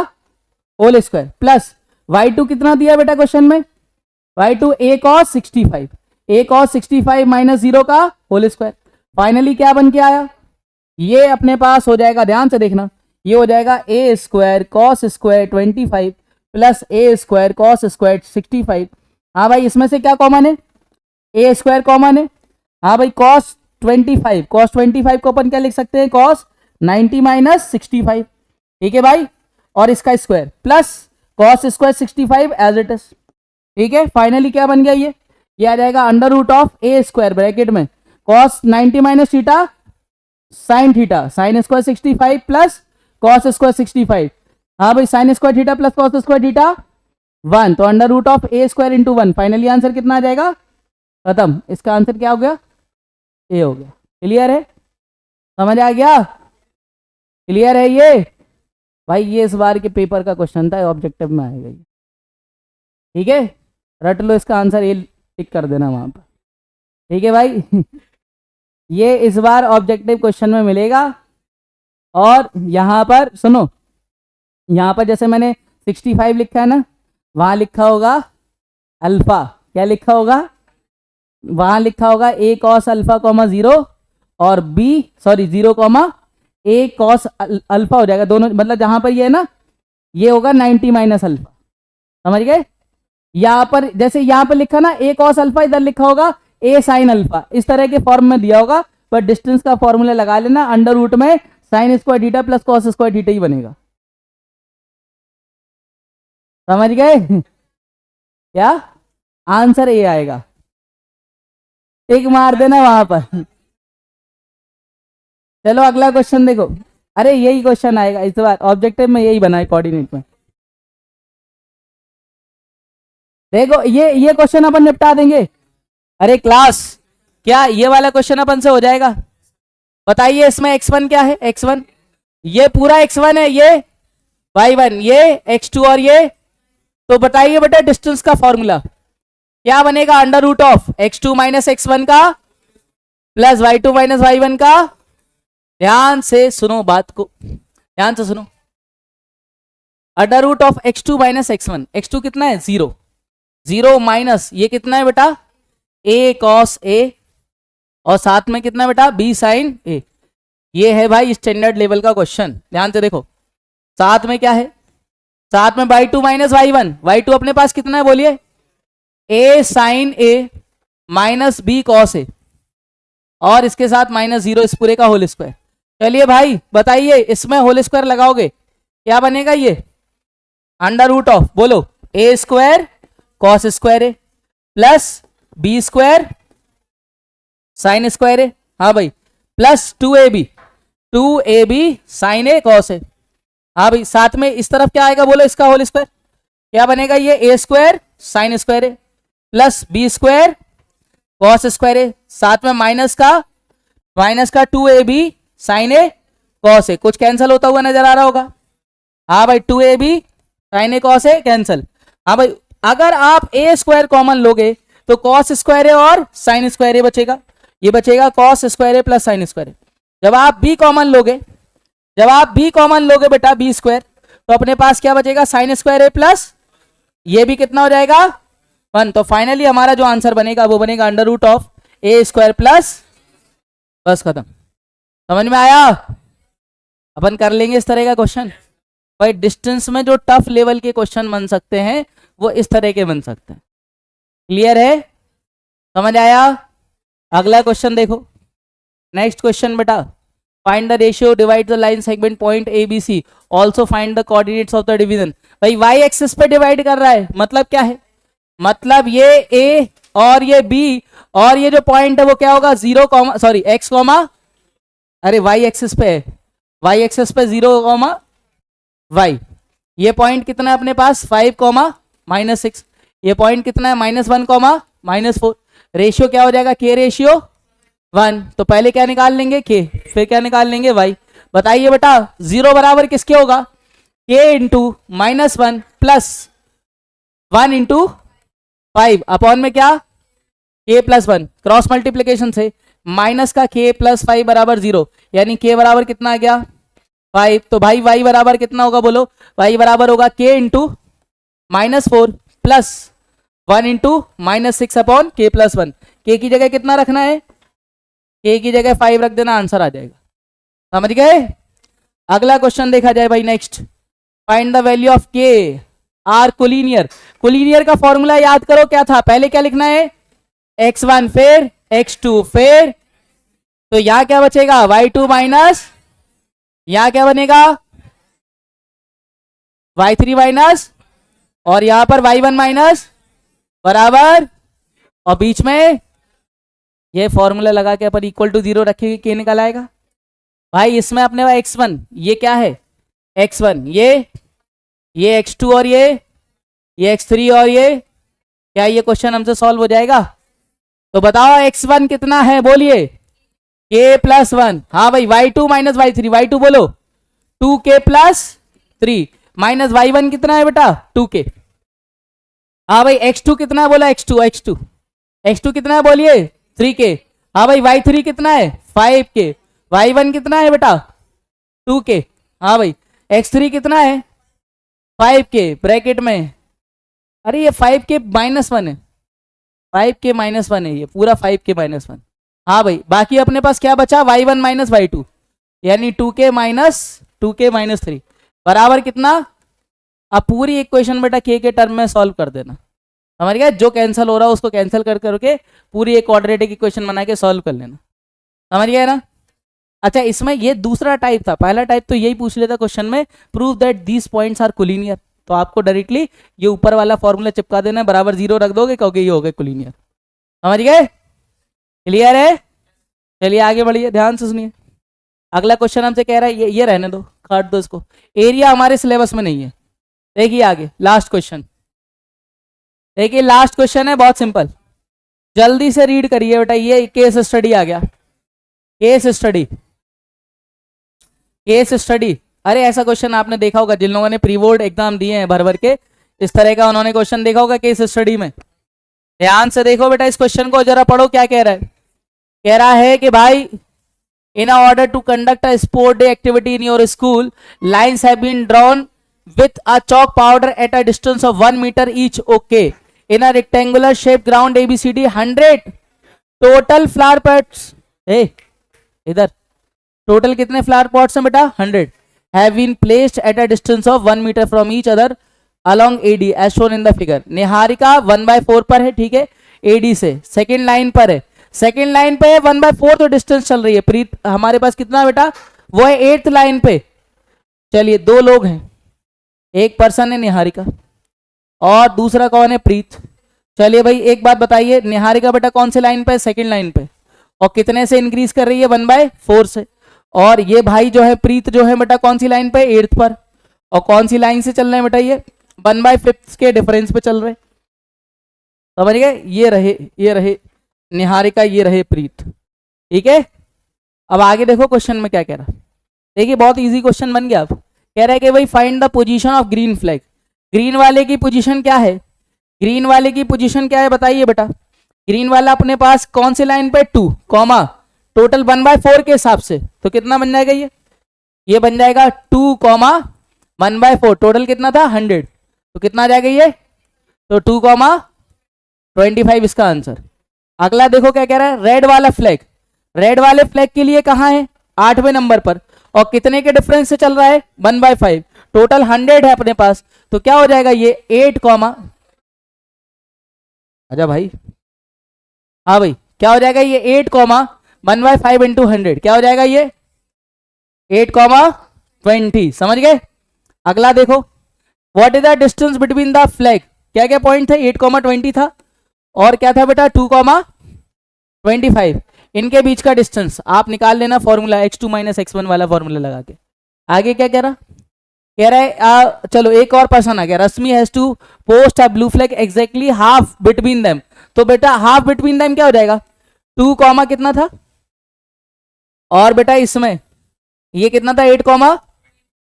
Speaker 1: होल स्क्वायर प्लस y2 कितना दिया बेटा क्वेश्चन में? y2 a cos 65 -0 का होल स्क्वायर। फाइनली क्या बन के आया? ये अपने पास हो जाएगा, ध्यान से देखना, ये हो जाएगा ए स्क्वायर कॉस स्क्वायर 25 प्लस ए स्क्वायर कॉस स्क्वायर 65। हाँ भाई इसमें से क्या कॉमन है, ए स्क्वायर कॉमन है। हाँ भाई कॉस 25 को अपन क्या लिख सकते हैं, कॉस 90 माइनस 65, ठीक है भाई, और इसका square plus cos square 65 as it is, ठीक है। फाइनली क्या बन गया, ये आ जाएगा under root of A square bracket में cos 90 minus theta sine theta sine square 65 plus cos square 65। हाँ भाई sine square theta plus cos square theta 1, तो under root of A square into 1। Finally answer कितना आ जाएगा, खत्म। इसका answer क्या हो गया, ए हो गया। क्लियर है, समझ आ गया, क्लियर है ये भाई। ये इस बार के पेपर का क्वेश्चन था, ऑब्जेक्टिव में आएगा ये, ठीक है। रट लो, इसका आंसर ए टिक कर देना वहां पर, ठीक है भाई। ये इस बार ऑब्जेक्टिव क्वेश्चन में मिलेगा। और यहां पर सुनो, यहां पर जैसे मैंने 65 लिखा है ना, वहां लिखा होगा अल्फा, क्या लिखा होगा, वहां लिखा होगा ए कॉस अल्फा कॉमा 0 और बी सॉरी 0 कॉमा ए कॉस अल्फा हो जाएगा दोनों, मतलब जहां पर ये है ना, ये होगा 90 माइनस अल्फा, समझ गए। यहां पर जैसे यहां पर लिखा ना ए कॉस अल्फा, इधर लिखा होगा ए साइन अल्फा, इस तरह के फॉर्म में दिया होगा। पर डिस्टेंस का फॉर्मूला लगा लेना, अंडर रूट में sine square theta plus cos square theta ही बनेगा, समझ गए। क्या आंसर ए आएगा, टिक मार देना वहां पर। चलो अगला क्वेश्चन देखो, अरे यही क्वेश्चन आएगा इस बार ऑब्जेक्टिव में, यही बना है कोऑर्डिनेट में। देखो ये क्वेश्चन अपन निपटा देंगे। अरे क्लास, क्या ये वाला क्वेश्चन अपन से हो जाएगा, बताइए। इसमें x1 क्या है, x1 ये पूरा x1 है, ये y1, ये x2 और ये, तो बताइए बेटा डिस्टेंस का फॉर्मूला क्या बनेगा, under root of x2 minus x1 का प्लस y2 माइनस y1 का। ध्यान से सुनो बात को, ध्यान से सुनो। Under root of x2 minus x1, x2 कितना है 0, 0 माइनस ये कितना है बेटा a कॉस a, और साथ में कितना बेटा b साइन a। ये है भाई स्टैंडर्ड लेवल का क्वेश्चन, ध्यान से देखो। साथ में क्या है, साथ में y2 माइनस y1, y2 अपने पास कितना है बोलिए, a sine a minus b cos a, और इसके साथ माइनस 0 इस पूरे का होल स्क्वायर। चलिए भाई बताइए, इसमें होल स्क्वायर लगाओगे क्या बनेगा, ये अंडर रूट ऑफ बोलो a square cos square a plus b square sine square है, हाँ भाई, प्लस 2ab साइन ए कॉस है। हाँ भाई साथ में इस तरफ क्या आएगा बोलो, इसका होल स्क्वायर क्या बनेगा, ये ए स्क्वायर साइन स्क्वायर है plus B square cos square है, साथ में माइनस का 2ab साइन ए कॉस है। कुछ कैंसिल होता हुआ नजर आ रहा होगा, हाँ भाई 2ab साइन ए कॉस है कैंसिल। हाँ भाई अगर आप ए स्क्वायर कॉमन लोगे तो कॉस स्क्वायर है और साइन स्क्वायर है बचेगा, ये बचेगा कॉस स्क्वायर है प्लस साइन स्क्वायर है। जब आप बी कॉमन लोगे बेटा बी स्क्वायर, तो अपने पास क्या बचेगा, साइन स्क्वायर है प्लस ये भी कितना हो जाएगा 1। तो फाइनली हमारा जो आंसर बनेगा वो बनेगा under root of A square plus, बस खत्म। समझ में आया, अपन कर लेंगे इस तरह का क्वेश्चन। भाई डिस्टेंस में जो टफ लेवल के क्वेश्चन बन सकते हैं वो इस तरह के बन सकते हैं। क्लियर है, समझ आया। अगला क्वेश्चन देखो, नेक्स्ट क्वेश्चन बेटा, find the ratio divide the line segment point A B C, also find the coordinates of the division. भाई वाई एक्सिस पे डिवाइड कर रहा है, मतलब क्या है, मतलब ये ए और ये बी और ये जो पॉइंट है वो क्या होगा 0 सॉरी एक्स कॉमा, अरे वाई एक्सिस पे है, वाई एक्सिस पे 0 वाई। ये पॉइंट कितना है अपने पास 5 -6, ये पॉइंट कितना है -1 -4। रेशियो क्या हो जाएगा, के रेशियो 1। तो पहले क्या निकाल लेंगे के, फिर क्या निकाल लेंगे वाई। बताइए बेटा 0 बराबर किसके होगा, के इंटू -1 प्लस 1 इंटू 5 अपॉन में क्या के प्लस 1, क्रॉस मल्टीप्लीकेशन से माइनस का के प्लस 5 बराबर 0, यानी के बराबर कितना आ गया 5। तो भाई वाई बराबर कितना होगा बोलो, वाई बराबर होगा के इंटू -4 प्लस 1 इंटू -6 अपॉन के प्लस 1। के की जगह कितना रखना है, के की जगह 5 रख देना, आंसर आ जाएगा। समझ गए। अगला क्वेश्चन देखा जाए भाई next, find the value of के आर कोलिनियर। कोलिनियर का फॉर्मूला याद करो क्या था, पहले क्या लिखना है, x1 फिर x2 फिर, तो यहां क्या बचेगा y2 माइनस, यहां क्या बनेगा y3 माइनस, और यहां पर y1 माइनस बराबर, और बीच में ये फॉर्मूला लगा के अपन इक्वल टू 0 रखेंगे, के निकल आएगा भाई। इसमें अपने पास x1 ये क्या है x1, ये x2 और ये x3 और ये, क्या ये क्वेश्चन हमसे सॉल्व हो जाएगा? तो बताओ x1 कितना है, बोलिए k+1। हाँ भाई y2 माइनस y3, y2 बोलो 2k+3 माइनस y1 कितना है बेटा 2k। हाँ भाई x2 कितना है, बोला x2 कितना है बोलिए 3k। हाँ भाई y3 कितना है 5k, y1 कितना है बेटा 2k। हाँ भाई x3 कितना है 5k ब्रैकेट में, अरे ये 5k -1 है, 5k -1 है, ये पूरा 5k -1। हाँ भाई बाकी अपने पास क्या बचा y1 माइनस y2 यानी 2k माइनस 3 बराबर कितना। अब पूरी इक्वेशन बेटा k के टर्म में सॉल्व कर देना, समझ गया, जो कैंसिल हो रहा है उसको कैंसिल कर करके पूरी एक क्वाड्रेटिक इक्वेशन बना के सॉल्व कर लेना, समझ गया ना। अच्छा इसमें ये दूसरा टाइप था, पहला टाइप तो यही पूछ लेता क्वेश्चन में, prove that these points are collinear, तो आपको डायरेक्टली ये ऊपर वाला फॉर्मूला चिपका देना, बराबर 0 रख दोगे क्योंकि ये हो गए कोलिनियर, समझ गए, क्लियर है। चलिए आगे बढ़िए, ध्यान से सुनिए। अगला क्वेश्चन हमसे कह रहा है, ये रहने दो, काट दो इसको, एरिया हमारे सिलेबस में नहीं है। देखिए आगे लास्ट क्वेश्चन, देखिए लास्ट क्वेश्चन है, बहुत सिंपल, जल्दी से रीड करिए बेटा। ये केस स्टडी आ गया, केस स्टडी। अरे ऐसा क्वेश्चन आपने देखा होगा, जिन लोगों ने प्री बोर्ड एग्जाम दिए हैं भर भर के, इस तरह का उन्होंने क्वेश्चन देखा होगा केस स्टडी में। ध्यान से देखो बेटा इस क्वेश्चन को, जरा पढ़ो क्या कह रहा है। कह रहा है कि भाई in order to conduct a sport day activity in your school, lines have been drawn with a chalk powder at a distance of 1 meter each, okay, in a rectangular shaped ground ABCD, 100 total flower pots, इधर total कितने flower pots हैं बेटा 100, have been placed at a distance of 1 meter from each other along AD as shown in the figure। Niharika 1/4 पर है, ठीक है, AD से second line पर है, सेकेंड लाइन पे 1/4 तो डिस्टेंस चल रही है। प्रीत हमारे पास कितना बेटा, वो है 8th लाइन पे। चलिए दो लोग हैं, एक पर्सन है निहारिका और दूसरा कौन है प्रीत। चलिए भाई एक बात बताइए, निहारिका बेटा कौन से लाइन पे, सेकंड लाइन पे, और कितने से इंक्रीज कर रही है 1/4 से, और ये भाई जो है प्रीत जो है बेटा कौन सी लाइन पे 8th पर, और कौन सी लाइन से चल रहे हैं बेटा ये 1/5 के डिफरेंस पे चल रहे, समझ गए। ये रहे निहारिका, ये रहे प्रीत, ठीक है। अब आगे देखो क्वेश्चन में क्या कह रहा, देखिए बहुत इजी क्वेश्चन बन गया। अब कह रहा है कि भाई find the position of green flag, green वाले की पोजीशन क्या है, ग्रीन वाले की पोजीशन क्या है बताइए बेटा। ग्रीन वाला अपने पास कौन से लाइन पे 2 कॉमा टोटल 1/4 के हिसाब से, तो कितना बन जाएगा ये बन जाएगा 2 कॉमा 1/4, टोटल कितना था 100, तो कितना आ जाएगा ये, तो 2 कॉमा 25 इसका आंसर। अगला देखो क्या कह रहा है, रेड वाला फ्लैग, रेड वाले फ्लैग के लिए कहाँ है 8वें नंबर पर, और कितने के डिफरेंस से चल रहा है 1/5, टोटल 100 है अपने पास, तो क्या हो जाएगा ये 8 कॉमा, अच्छा भाई हाँ भाई क्या हो जाएगा ये 8 कॉमा 1/5 इंटू 100, क्या हो जाएगा ये 8 कॉमा 20, समझ गए। अगला देखो, what is the distance between the flag, क्या क्या पॉइंट थे 8 कॉमा 20 था, और क्या था बेटा 2 कॉमा 25, इनके बीच का डिस्टेंस आप निकाल लेना, फॉर्मूला x2 माइनस x1 वाला फॉर्मूला लगा के। आगे क्या कह रहा है चलो एक और पर्सन आ गया, Rashmi has to post a blue flag exactly half between them, तो बेटा हाफ बिटवीन देम क्या हो जाएगा 2 कॉमा कितना था, और बेटा इसमें ये कितना था 8 कॉमा,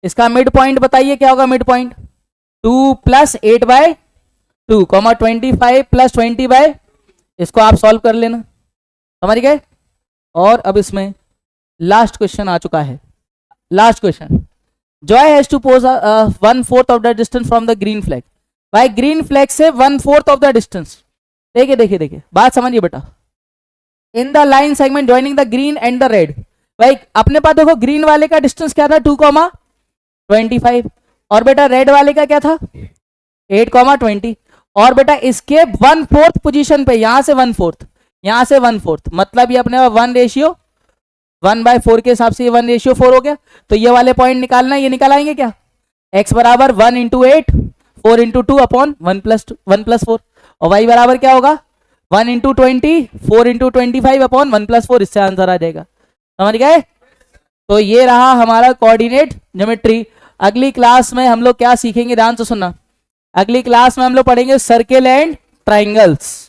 Speaker 1: इसका मिड पॉइंट बताइए क्या होगा मिड पॉइंट, 2 + 8/2 कॉमा 25 + 20 इसको आप सॉल्व कर लेना, समझ गए। और अब इसमें लास्ट क्वेश्चन आ चुका है, last question, Joy has to pose 1/4 of the distance from the green flag, भाई ग्रीन फ्लैग से 1/4 ऑफ द डिस्टेंस, देखिए बात समझिए बेटा, in the line segment joining the green and the red, भाई अपने पास देखो ग्रीन वाले का डिस्टेंस क्या था 2,25 और बेटा रेड वाले का क्या था 8,20 और बेटा इसके 1/4 पोजीशन पे यहां से 1/4 यहां से 1/4 मतलब ये अपने 1:1/4 के हिसाब से ये 1:4 हो गया। तो ये वाले पॉइंट निकालना ये निकाल आएंगे क्या x बराबर 1 इंटू 8 4 इंटू 2 अपॉन 1+4 और y बराबर क्या होगा 1 इंटू 20 4 इंटू 25 अपॉन 1+4 इससे आंसर आ जाएगा। समझ गए। तो ये रहा हमारा कोऑर्डिनेट ज्योमेट्री। अगली क्लास में हम लोग क्या सीखेंगे ध्यान से सुनना। अगली क्लास में हम लोग पढ़ेंगे सर्किल एंड ट्राइंगल्स।